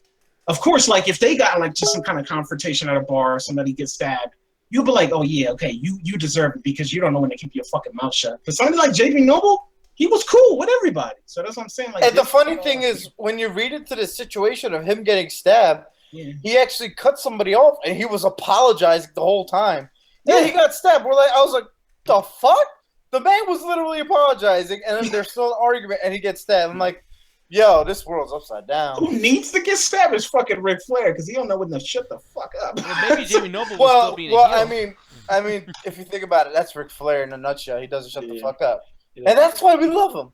Of course, like if they got like just some kind of confrontation at a bar, or somebody gets stabbed, you'll be like, oh yeah, okay, you deserve it because you don't know when to keep your fucking mouth shut. But somebody like JB Noble, he was cool with everybody. So that's what I'm saying. Like, and the funny thing is, when you read into the situation of him getting stabbed, he actually cut somebody off, and he was apologizing the whole time. Yeah, he got stabbed. I was like, the fuck? The man was literally apologizing, and then there's still an argument, and he gets stabbed. I'm like, yo, this world's upside down. Who needs to get stabbed is fucking Ric Flair because he don't know when to shut the fuck up. Well, maybe JB Noble was still being a heel. I mean, if you think about it, that's Ric Flair in a nutshell. He doesn't shut the fuck up. Yeah. And that's why we love him.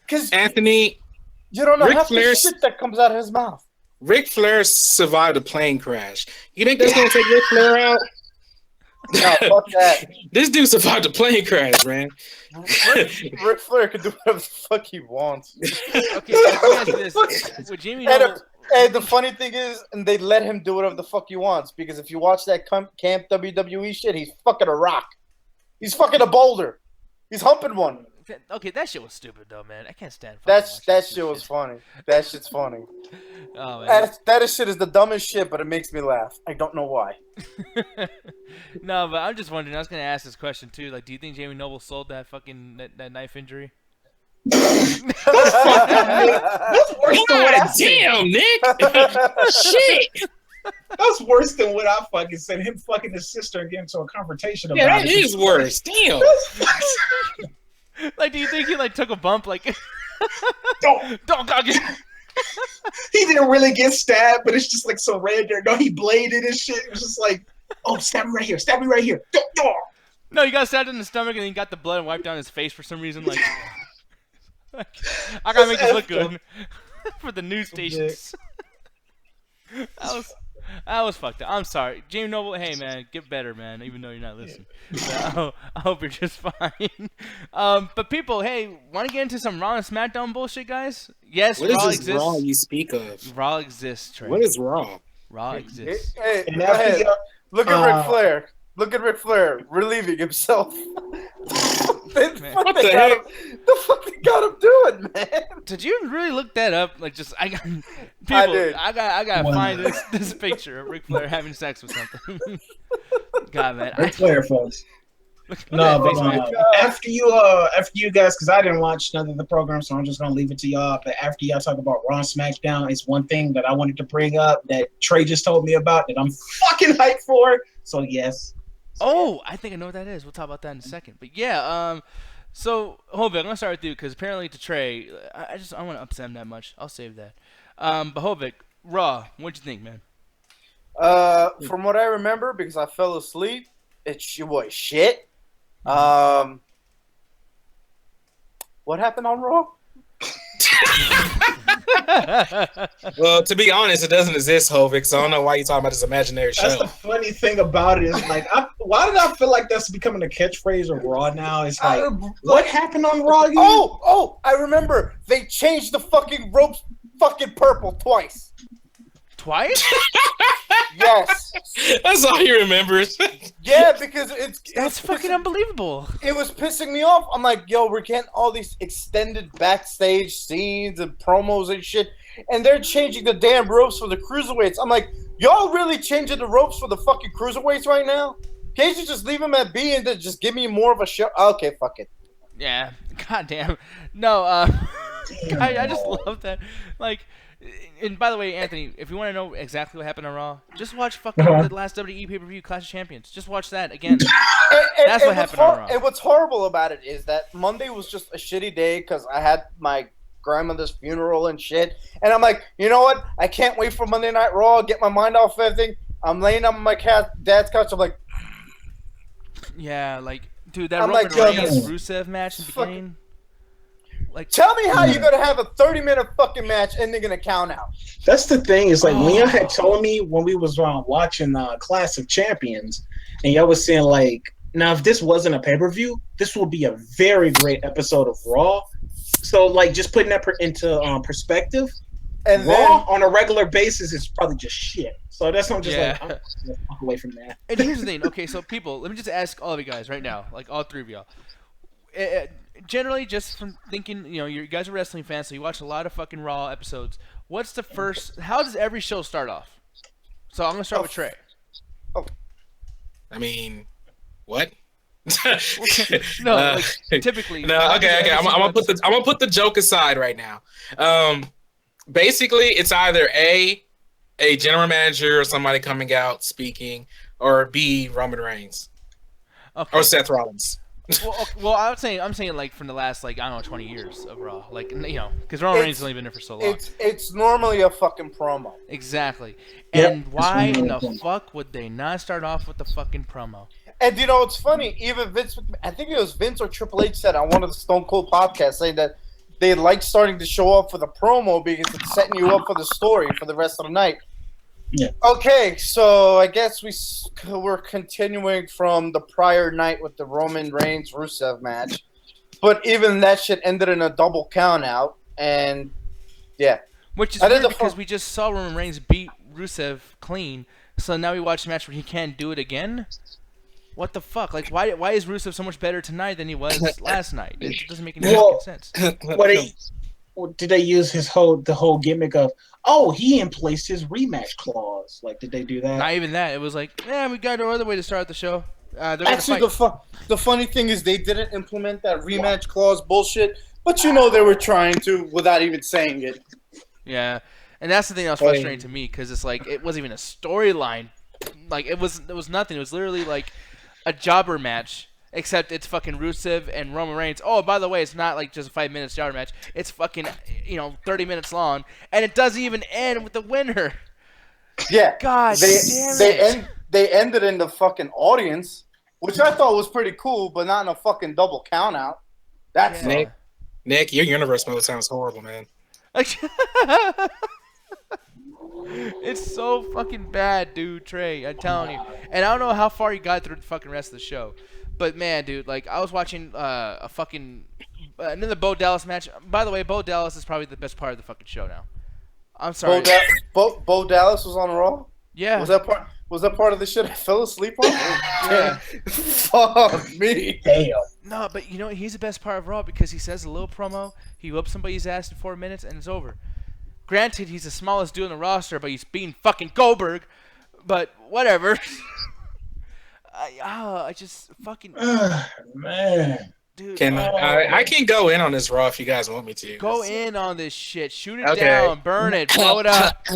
Because Anthony, you don't know half the shit that comes out of his mouth. Ric Flair survived a plane crash. You think that's going to take Ric Flair out? No, fuck that. This dude survived a plane crash, man. Ric Flair can do whatever the fuck he wants. Okay, let me ask you this. With Jamie Noble... And the funny thing is, and they let him do whatever the fuck he wants, because if you watch that Camp WWE shit, he's fucking a rock. He's fucking a boulder. He's humping one. Okay, that shit was stupid though, man. I can't stand. That shit was funny. That shit's funny. Oh man, that shit is the dumbest shit, but it makes me laugh. I don't know why. No, but I'm just wondering. I was gonna ask this question too. Like, do you think Jamie Noble sold that fucking that knife injury? That's worse than what I said. Damn, Nick. Shit. That's worse than what I fucking said. Him fucking his sister and getting into a confrontation about it. Yeah, that is worse. Damn. Like, do you think he like took a bump? Like, don't. He didn't really get stabbed, but it's just like so random. No, he bladed and shit. It was just like, oh, stab me right here. Stab me right here. No, he got stabbed in the stomach and then he got the blood and wiped down his face for some reason. Like, I gotta make this look good for the news stations. That was fucked up. I'm sorry. Jamie Noble, hey man, get better, man, even though you're not listening. So, I hope you're just fine. But people, hey, want to get into some Raw and Smackdown bullshit, guys? Yes, what Raw is this exists. Raw you speak of? Raw exists, Trey. What is Raw? Raw exists. Hey, go ahead. Look at Ric Flair. Look at Ric Flair relieving himself. What the heck? The fuck they got him doing, man? Did you really look that up? Like, just I did. I gotta find this picture of Ric Flair having sex with something. God, man. Ric Flair, folks. No, but after you guys, because I didn't watch none of the program, so I'm just gonna leave it to y'all. But after y'all talk about Raw and SmackDown, it's one thing that I wanted to bring up that Trey just told me about that I'm fucking hyped for. So yes. Oh, I think I know what that is. We'll talk about that in a second. But yeah, so Hovik, I'm gonna start with you because apparently to Trey, I want to upset him that much. I'll save that. But Hovik, Raw, what'd you think, man? From what I remember, because I fell asleep, it's shit. What happened on Raw? Well, to be honest, it doesn't exist, Hovik, so I don't know why you're talking about this imaginary show. That's the funny thing about it is, like, why did I feel like that's becoming a catchphrase of Raw now? It's like, what happened on Raw? Oh, I remember. They changed the fucking ropes fucking purple twice. Twice? Yes. That's all he remembers. Yeah, because that's fucking unbelievable. It was pissing me off. I'm like, yo, we're getting all these extended backstage scenes and promos and shit, and they're changing the damn ropes for the cruiserweights. I'm like, y'all really changing the ropes for the fucking cruiserweights right now? Can't you just leave them at B and then just give me more of a show? Okay, fuck it. Yeah, goddamn. No, I just love that. Like, and by the way, Anthony, if you want to know exactly what happened on Raw, just watch fucking the last WWE pay-per-view, Clash of Champions. Just watch that again. That's what happened on Raw. And what's horrible about it is that Monday was just a shitty day because I had my grandmother's funeral and shit. And I'm like, you know what? I can't wait for Monday Night Raw, get my mind off everything. I'm laying on my dad's couch. I'm like... Yeah, like, dude, that Roman Reigns Rusev match in the beginning. Like, tell me how you're gonna have a 30-minute fucking match ending in a count out. That's the thing. Is like when y'all had told me when we was watching Clash of Champions, and y'all was saying like, now if this wasn't a pay-per-view, this would be a very great episode of Raw. So like, just putting that into perspective, and Raw on a regular basis is probably just shit. So that's why I'm just like, I'm gonna walk away from that. And here's the thing. Okay, so people, let me just ask all of you guys right now, like all three of y'all. Generally, just from thinking, you know, you guys are wrestling fans, so you watch a lot of fucking Raw episodes. What's the first? How does every show start off? So I'm gonna start with Trey. I mean, what? No, like, typically. No, okay. I'm gonna put the joke aside right now. Basically, it's either a general manager or somebody coming out speaking, or B, Roman Reigns, or Seth Rollins. Well, I'm saying like from the last, like, I don't know, 20 years of Raw, like, you know, because Roman Reigns has only been there for so long. It's normally a fucking promo. Exactly. And why in the fuck would they not start off with the fucking promo? And you know, it's funny. Even Vince, I think it was Vince or Triple H said on one of the Stone Cold podcasts, saying that they like starting to show up for the promo because it's setting you up for the story for the rest of the night. Yeah. Okay, so I guess we're continuing from the prior night with the Roman Reigns Rusev match, but even that shit ended in a double count out, and yeah, which is weird because we just saw Roman Reigns beat Rusev clean, so now we watch a match where he can't do it again. What the fuck? Like, why is Rusev so much better tonight than he was last night? It doesn't make any fucking sense. Did they use the whole gimmick of, oh, he placed his rematch clause? Like, did they do that? Not even that. It was like, yeah, we got no other way to start the show. Actually, the funny thing is they didn't implement that rematch clause bullshit, but you know they were trying to without even saying it. Yeah, and that's the thing that was frustrating to me because it's like it wasn't even a storyline. Like it was nothing. It was literally like a jobber match. Except it's fucking Rusev and Roman Reigns. Oh, by the way, it's not like just a 5-minute jobber match. It's fucking, 30 minutes long, and it doesn't even end with the winner. Yeah, God damn it. They ended in the fucking audience, which I thought was pretty cool, but not in a fucking double count out. That's Nick, your universe mode sounds horrible, man. It's so fucking bad, dude, Trey. I'm telling you. And I don't know how far you got through the fucking rest of the show. But man, dude, like I was watching a fucking another Bo Dallas match. By the way, Bo Dallas is probably the best part of the fucking show now. I'm sorry. Bo Dallas was on Raw? Yeah. Was that part of the shit I fell asleep on? Yeah. Fuck me. Damn. No, but he's the best part of Raw because he says a little promo, he whoops somebody's ass in 4 minutes, and it's over. Granted, he's the smallest dude on the roster, but he's beating fucking Goldberg. But whatever. I just fucking man, dude. I can go in on this Raw if you guys want me to. Go in on this shit. Shoot it down. Burn it. Blow it up.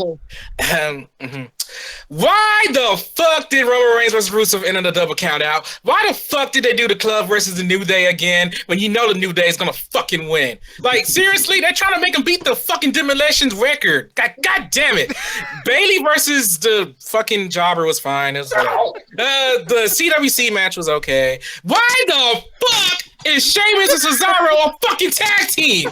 Why the fuck did Roman Reigns versus Rusev end in a double count out? Why the fuck did they do the club versus the New Day again when you know the New Day is gonna fucking win? Like, seriously, they're trying to make him beat the fucking Demolition's record. God damn it. Bayley versus the fucking Jobber was fine. It was the CWC match was okay. Why the fuck is Sheamus and Cesaro a fucking tag team?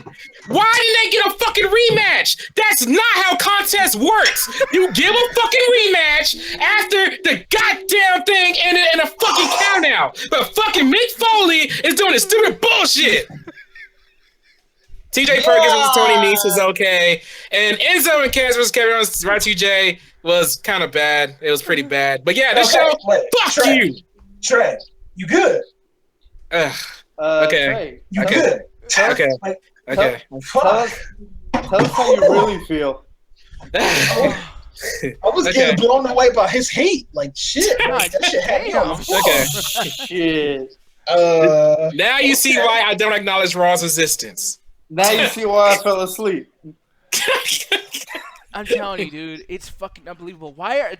Why didn't they get a fucking rematch? That's not how contest works. You give a fucking rematch after the goddamn thing ended in a fucking countout. But fucking Mick Foley is doing this stupid bullshit. TJ Perkins versus Tony Nese was okay. And Enzo and Cass versus Kevin Owens, Y2J was kind of bad. It was pretty bad. But yeah, this show, fuck Trey, you. Trey, you good? Okay. Trey, You good? Okay. Okay. Tell us how you really feel. I was getting blown away by his hate. Like, shit. Like, that shit had me on. Okay. Shit. Now you see why I don't acknowledge Raw's existence. Now you see why I fell asleep. I'm telling you, dude, it's fucking unbelievable. Why are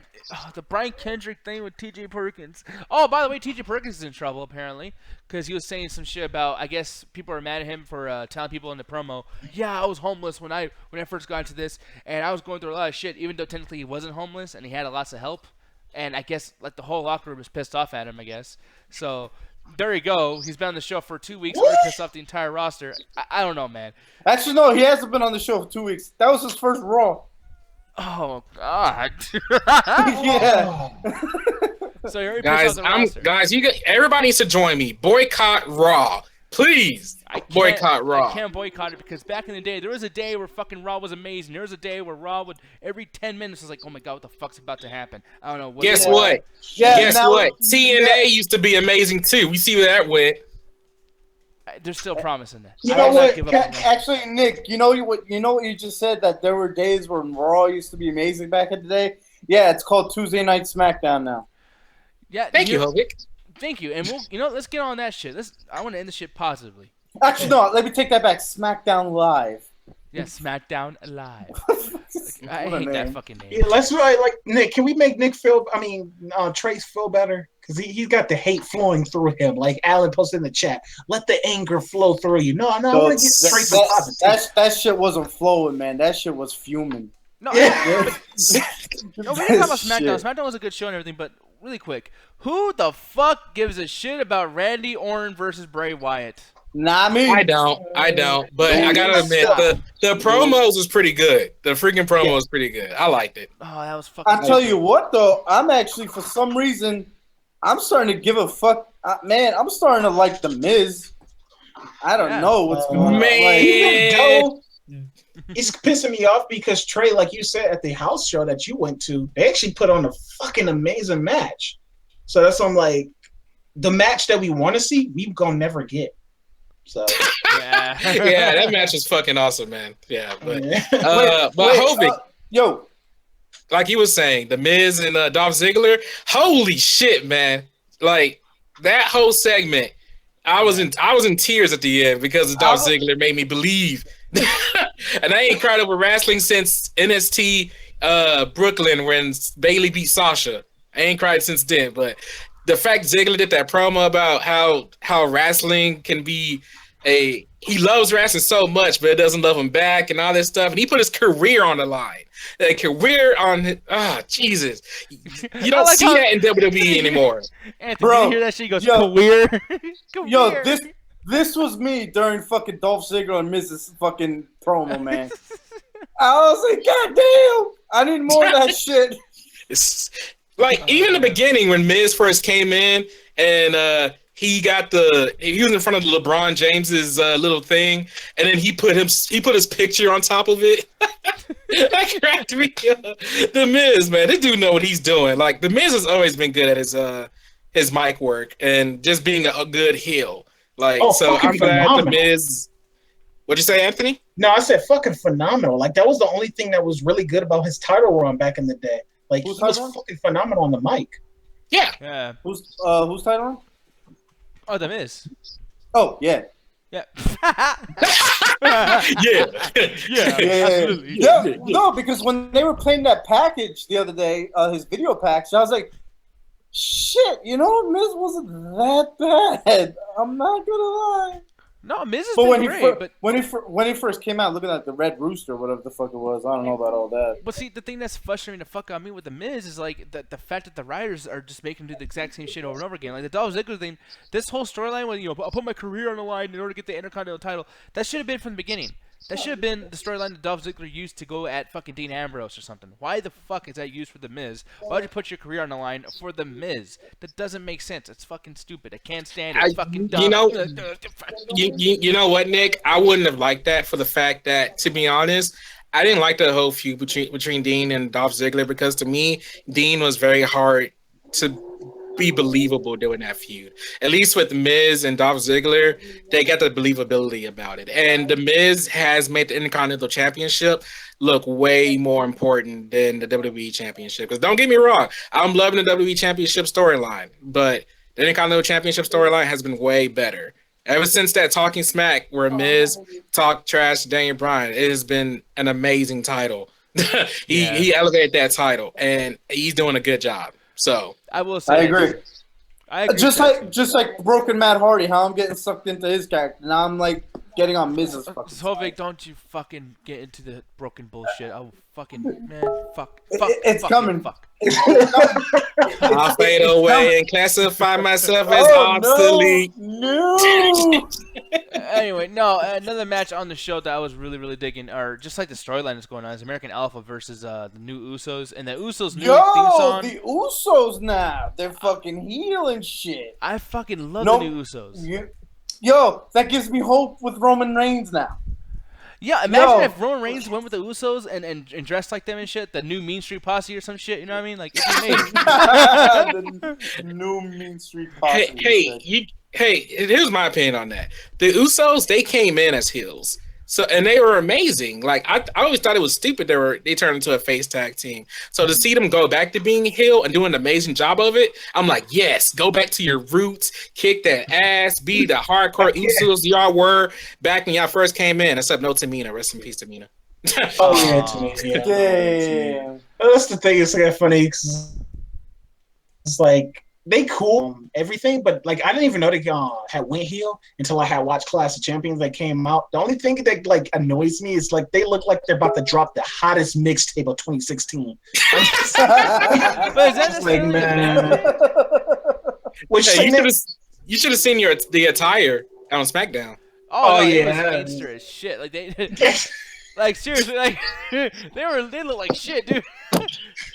the Brian Kendrick thing with T.J. Perkins? Oh, by the way, T.J. Perkins is in trouble apparently because he was saying some shit about. I guess people are mad at him for telling people in the promo. Yeah, I was homeless when I first got into this, and I was going through a lot of shit. Even though technically he wasn't homeless and he had lots of help, and I guess like the whole locker room was pissed off at him. I guess so. There you go. He's been on the show for 2 weeks. Already pissed off the entire roster. I don't know, man. Actually, no, he hasn't been on the show for 2 weeks. That was his first Raw. Oh God! Yeah. So you're guys, everybody needs to join me. Boycott Raw, please. Boycott Raw. I can't boycott it because back in the day, there was a day where fucking Raw was amazing. There was a day where Raw would every 10 minutes was like, oh my God, what the fuck's about to happen? I don't know. Guess what? TNA used to be amazing too. We see where that went. They're still promising that. You know what? Actually, Nick, you know what you just said, that there were days when Raw used to be amazing back in the day. Yeah, it's called Tuesday Night Smackdown now. Yeah, thank you, Hovick. Thank you, and let's get on that shit. I want to end the shit positively. Actually, no, let me take that back. Smackdown Live. Yeah, Smackdown Live. I hate that fucking name. Yeah, let's like Nick. Can we make Nick feel? I mean, Trace feel better because he's got the hate flowing through him. Like Alan posted in the chat, let the anger flow through you. No, I want to get Trace positive. That shit wasn't flowing, man. That shit was fuming. No, we didn't talk about SmackDown. SmackDown was a good show and everything, but really quick, who the fuck gives a shit about Randy Orton versus Bray Wyatt? Not me. I don't. But I gotta admit, the promos was pretty good. The freaking promo was pretty good. I liked it. Oh, that was fucking. I tell you what, though, I'm actually for some reason, I'm starting to give a fuck. Man, I'm starting to like the Miz. I don't know what's going on. Man, it's pissing me off because Trey, like you said at the house show that you went to, they actually put on a fucking amazing match. So that's why I'm like, the match that we want to see, we're gonna never get. So yeah, that match was fucking awesome, man. Yeah, but Hovick, yo, like he was saying, the Miz and Dolph Ziggler, holy shit, man! Like that whole segment, I was in tears at the end because Dolph Ziggler made me believe, and I ain't cried over wrestling since NXT Brooklyn when Bayley beat Sasha. I ain't cried since then, but the fact Ziggler did that promo about how wrestling can be he loves wrestling so much, but it doesn't love him back and all this stuff. And he put his career on the line. Jesus. You don't see that in WWE anymore. Anthony, bro, you hear that shit? He goes, career. Yo, this was me during fucking Dolph Ziggler and Miz's fucking promo, man. I was like, God damn, I need more of that shit. It's like even the beginning when Miz first came in and he was in front of LeBron James's little thing, and then he put his picture on top of it. That cracked me up. The Miz, man, this dude know what he's doing. Like the Miz has always been good at his mic work and just being a good heel. Like so, I'm glad the Miz. What'd you say, Anthony? No, I said fucking phenomenal. Like that was the only thing that was really good about his title run back in the day. Like he was fucking phenomenal on the mic. Yeah. Who's title on? Oh, the Miz. Oh, yeah. Yeah. yeah. Absolutely. Yeah. No, because when they were playing that package the other day, his video package, I was like, shit, Miz wasn't that bad. I'm not gonna lie. No, Miz is great, but when he first came out, looking at the Red Rooster, whatever the fuck it was, I don't know about all that. But see, the thing that's frustrating the fuck out of me with the Miz is like the fact that the writers are just making him do the exact same shit over and over again. Like the Dolph Ziggler thing, this whole storyline with I'll put my career on the line in order to get the Intercontinental title. That should have been from the beginning. That should have been the storyline that Dolph Ziggler used to go at fucking Dean Ambrose or something. Why the fuck is that used for the Miz? Why would you put your career on the line for the Miz? That doesn't make sense. It's fucking stupid. I can't stand it. It's fucking dumb. You know what, Nick? I wouldn't have liked that for the fact that, to be honest, I didn't like the whole feud between Dean and Dolph Ziggler because to me, Dean was very hard to be believable doing that feud. At least with Miz and Dolph Ziggler, they got the believability about it. And the Miz has made the Intercontinental Championship look way more important than the WWE Championship. Because don't get me wrong, I'm loving the WWE Championship storyline, but the Intercontinental Championship storyline has been way better Ever since that Talking Smack where Miz talked trash to Daniel Bryan, it has been an amazing title. he elevated that title, and he's doing a good job. So I will say, I agree. Just too. like Broken Matt Hardy, how I'm getting sucked into his character. Now I'm like getting on Miz's fucking Hovig, don't you fucking get into the broken bullshit. I will fucking, man, fuck. It's coming. Fuck. I'll fade away and classify myself as obsolete. No. Anyway, no, another match on the show that I was really, really digging, or just like the storyline that's going on, is American Alpha versus the New Usos, and the Usos' new theme song. The Usos now, they're fucking healing shit. I fucking love the New Usos. Yo, that gives me hope with Roman Reigns now. Yeah, imagine if Roman Reigns went with the Usos and dressed like them and shit, the new Mean Street Posse or some shit, you know what I mean? Like, it's amazing. The new Mean Street Posse. Hey, here's my opinion on that. The Usos, they came in as heels. So, and they were amazing. Like, I always thought it was stupid they turned into a face tag team. So to see them go back to being heel and doing an amazing job of it, I'm like, yes, go back to your roots, kick that ass, be the hardcore Usos y'all were back when y'all first came in. Except no Tamina. Rest in peace, Tamina. Tamina. Yeah. That's the thing. It's like funny. It's like they cool everything, but like I didn't even know they had went heel until I had watched Clash of Champions that came out. The only thing that like annoys me is like they look like they're about to drop the hottest mixtape of 2016. But is that like, man? You should have seen the attire on SmackDown. Oh yeah, it was gangster as shit. Like they, like seriously, like they look like shit, dude.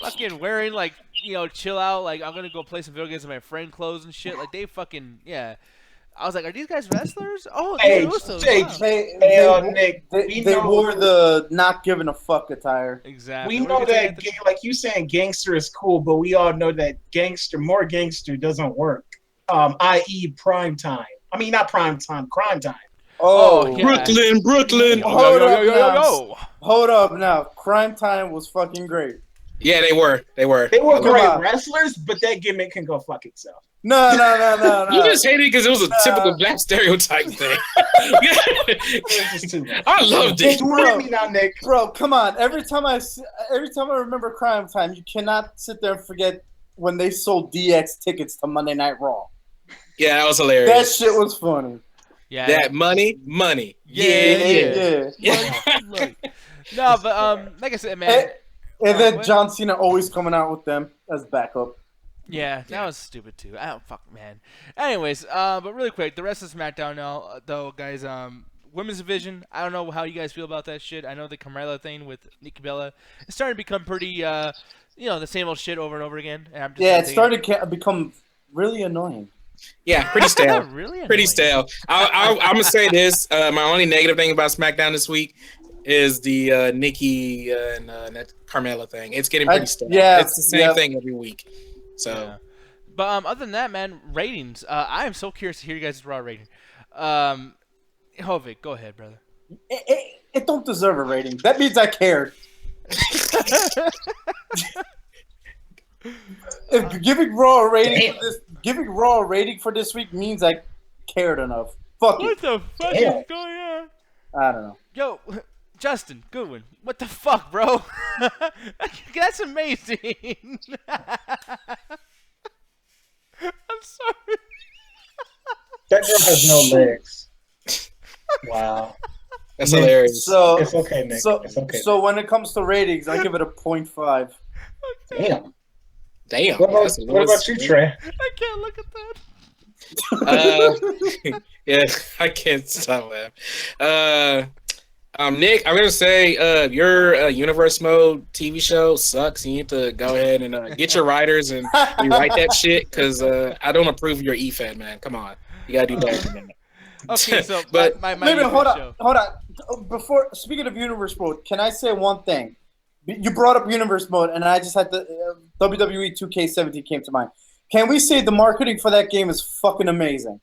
Fucking wearing like chill out. Like I'm gonna go play some video games with my friend clothes and shit. Like they fucking I was like, are these guys wrestlers? Oh, they're Usos. Nick, they wore the not giving a fuck attire. Exactly. We know that, like you saying, gangster is cool, but we all know that more gangster doesn't work. I.e., prime time. I mean, not prime time, crime time. Oh, yeah. Brooklyn. Hold up now. Crime Time was fucking great. Yeah, they were. They were great wrestlers, but that gimmick can go fuck itself. No. You just hate it because it was a typical black stereotype thing. I loved it. Bro, come on. Every time I remember Crime Time, you cannot sit there and forget when they sold DX tickets to Monday Night Raw. Yeah, that was hilarious. That shit was funny. Yeah. That money. Yeah. Money. No, but like I said, man. And then John Cena always coming out with them as backup. Yeah, that was stupid too. I don't fuck, man. Anyways, but really quick, the rest of SmackDown now, though, guys. Women's division. I don't know how you guys feel about that shit. I know the Carmella thing with Nikki Bella is starting to become pretty, the same old shit over and over again. And it's starting to become really annoying. Yeah, pretty stale. Really pretty stale. I'm gonna say this. My only negative thing about SmackDown this week is the Nikki and that Carmella thing. It's getting pretty stale. Yeah, it's the same thing every week. So, yeah. But other than that, man, ratings. I am so curious to hear you guys' raw rating. Hovig, go ahead, brother. It don't deserve a rating. That means I cared. If giving Raw a rating for this week means I cared enough. Fuck what it. The fuck is going on? I don't know. Yo, Justin Goodwin, what the fuck, bro? That's amazing. I'm sorry. That girl has no legs. Wow. That's hilarious. So it's okay, Nick. So when it comes to ratings, I give it a 0.5. Damn. What about you, Trey? I can't look at that. Yeah, I can't stop laughing. Nick, I'm gonna say your Universe Mode TV show sucks. You need to go ahead and get your writers and rewrite that shit because I don't approve of your EFED, man. Come on, you gotta do better than that. Okay, so but my hold on. Before speaking of Universe Mode, can I say one thing? You brought up Universe Mode, and I just had the WWE 2K17 came to mind. Can we say the marketing for that game is fucking amazing?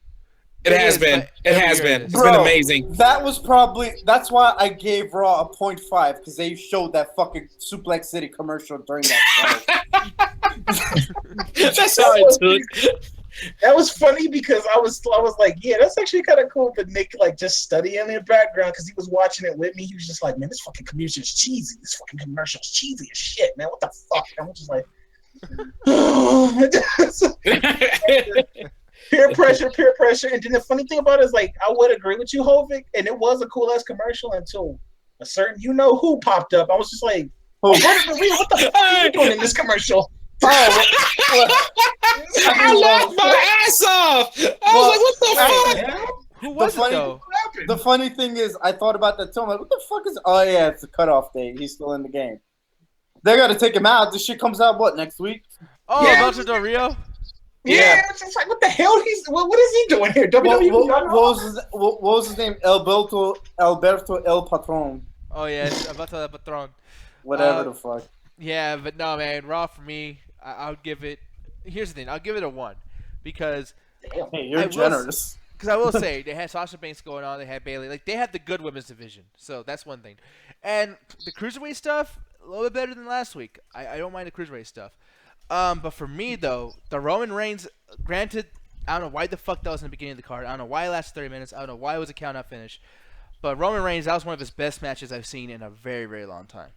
It has been. It's been amazing. That's why I gave Raw a 0.5 because they showed that fucking Suplex City commercial during that show. That's how it took. That was funny because I was like, yeah, that's actually kind of cool. But Nick like just studying in the background because he was watching it with me. He was just like, man, this fucking commercial is cheesy. This fucking commercial is cheesy as shit, man. What the fuck? And I'm just like, peer pressure. And then the funny thing about it is like, I would agree with you, Hovik, and it was a cool ass commercial until a certain who popped up. I was just like, what the fuck are you doing in this commercial? I laughed my ass off. I was like, what the fuck? Who was it though? The funny thing is, I thought about that too. I'm like, what the fuck is? Oh yeah, it's the cutoff date. He's still in the game. They got to take him out. This shit comes out next week? Oh, Yeah. Alberto Del Rio. Yeah, it's just like, what the hell? What is he doing here? WWE. What was his name? Alberto El Patron. Oh yeah, it's Alberto Del Patron. Whatever the fuck. Yeah, but no, man. Raw for me, I'll give it. Here's the thing. I'll give it a 1 because Hey, you're generous. Because I will say they had Sasha Banks going on. They had Bayley. Like they had the good women's division. So that's one thing. And the cruiserweight stuff a little bit better than last week. I don't mind the cruiserweight stuff. But for me though, the Roman Reigns. Granted, I don't know why the fuck that was in the beginning of the card. I don't know why it lasted 30 minutes. I don't know why it was a count out finish. But Roman Reigns, that was one of his best matches I've seen in a very, very long time.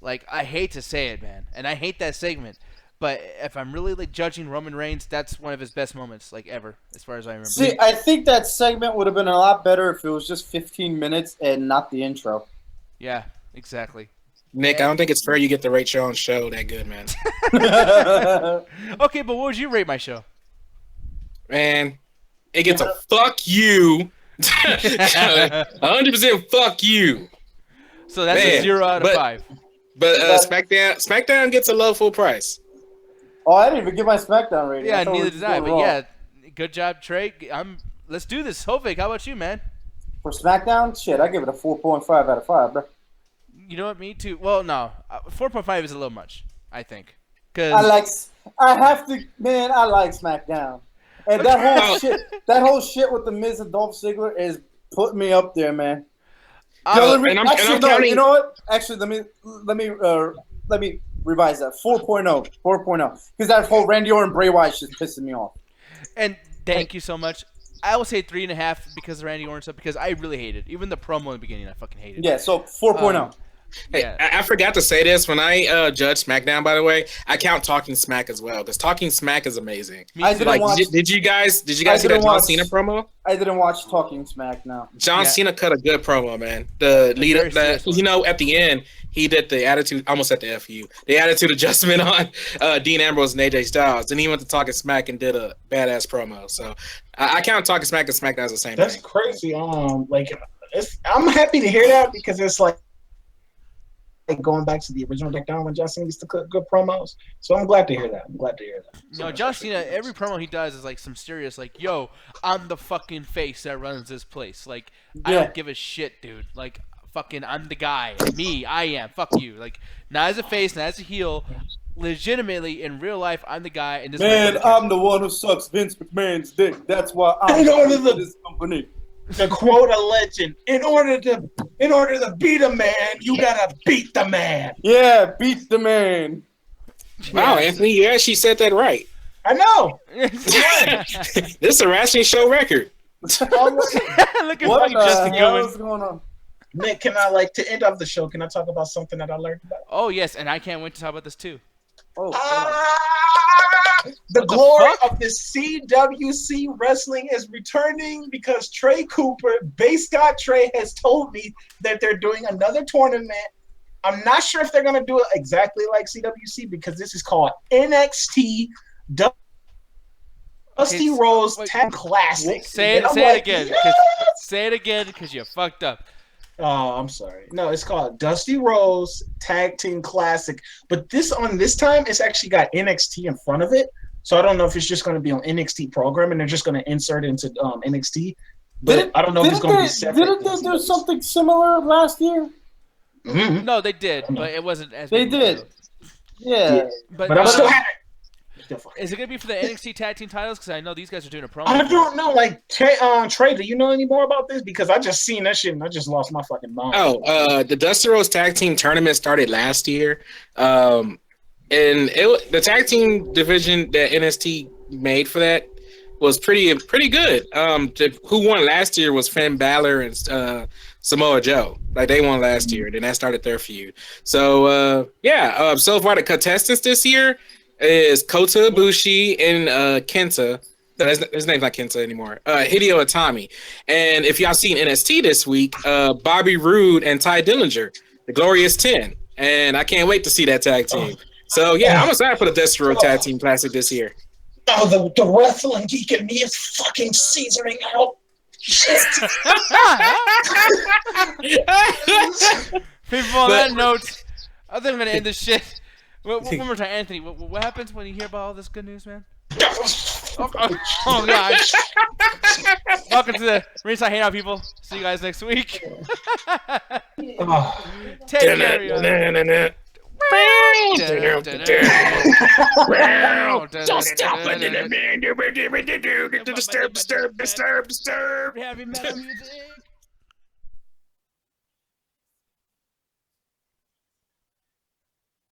Like, I hate to say it, man. And I hate that segment. But if I'm really, like, judging Roman Reigns, that's one of his best moments, like, ever, as far as I remember. See, I think that segment would have been a lot better if it was just 15 minutes and not the intro. Yeah, exactly. Nick, I don't think it's fair you get to rate your own show that good, man. Okay, but what would you rate my show? Man, it gets a fuck you. 100% fuck you. So that's a 0 out of 5. But SmackDown gets a low full price. Oh, I didn't even give my SmackDown rating. Yeah, neither did I. But yeah, good job, Trey. Let's do this. Hovik, how about you, man? For SmackDown, shit, I give it a 4.5 out of 5, bro. You know what? Me too. Well, no, 4.5 is a little much, I think. I like SmackDown, and that whole shit with the Miz and Dolph Ziggler is putting me up there, man. You know what? Actually, let me revise that. 4.0, because that whole Randy Orton Bray Wyatt shit is pissing me off. And thank you so much. I will say 3.5 because of Randy Orton stuff, because I really hated even the promo in the beginning. I fucking hated. Yeah, so 4.0. Hey, yeah. I forgot to say this when I judge SmackDown. By the way, I count Talking Smack as well because Talking Smack is amazing. Did you guys see that John Cena promo? I didn't watch Talking Smack. No. John Cena cut a good promo, man. The leader, at the end, he did the attitude almost at the FU. The attitude adjustment on Dean Ambrose and AJ Styles. Then he went to Talking Smack and did a badass promo. So I count Talking Smack and SmackDown as the same thing. That's crazy. I'm happy to hear that because it's like going back to the original SmackDown when John Cena used to cut good promos. So I'm glad to hear that. No, John Cena, every promo he does is like some serious, like, yo, I'm the fucking face that runs this place. Like, I don't give a shit, dude. Like, fucking, I'm the guy. I am. Fuck you. Like, not as a face, not as a heel. Legitimately, in real life, I'm the guy. And I'm the one who sucks Vince McMahon's dick. That's why I'm this company. The quote a legend. In order to beat a man, you gotta beat the man. Yeah, beat the man. Wow, Anthony, you actually said that right. I know. This is a wrestling show record. Look at what Justin what's going on? Nick, can I to end off the show? Can I talk about something that I learned about? Oh yes, and I can't wait to talk about this too. The glory of the CWC wrestling is returning because Trey Cooper, Base Scott Trey, has told me that they're doing another tournament. I'm not sure if they're going to do it exactly like CWC because this is called NXT Dusty Rose Tag Classic. Say it again. Yes! Say it again because you fucked up. Oh, I'm sorry. No, it's called Dusty Rose Tag Team Classic. But this time, it's actually got NXT in front of it. So I don't know if it's just going to be on NXT program and they're just going to insert it into NXT. But I don't know if it's going to be separate. Didn't they do something similar last year? Mm-hmm. No, they did, but it wasn't as They did. Yeah. But I'm still happy. Is it going to be for the NXT Tag Team titles? Because I know these guys are doing a promo. I don't know. Like, Trey, do you know any more about this? Because I just seen that shit and I just lost my fucking mind. The Dusty Rose Tag Team Tournament started last year. And the tag team division that NXT made for that was pretty good. Who won last year was Finn Balor and Samoa Joe. Like they won last year, then that started their feud. So so far the contestants this year is Kota Ibushi and Kenta. No, his name's not Kenta anymore. Hideo Itami. And if y'all seen NXT this week, Bobby Roode and Ty Dillinger, the Glorious 10. And I can't wait to see that tag team. So yeah, I'm excited for the Destro Tag Team Classic this year. Oh, the wrestling geek in me is fucking seizuring out. People, on that note, I think I'm gonna end this shit. One more time, Anthony. What happens when you hear about all this good news, man? Oh God! Welcome to the Ringside Hangout, people. See you guys next week. Take care, y'all. Don't stop it. Disturb. Heavy metal music.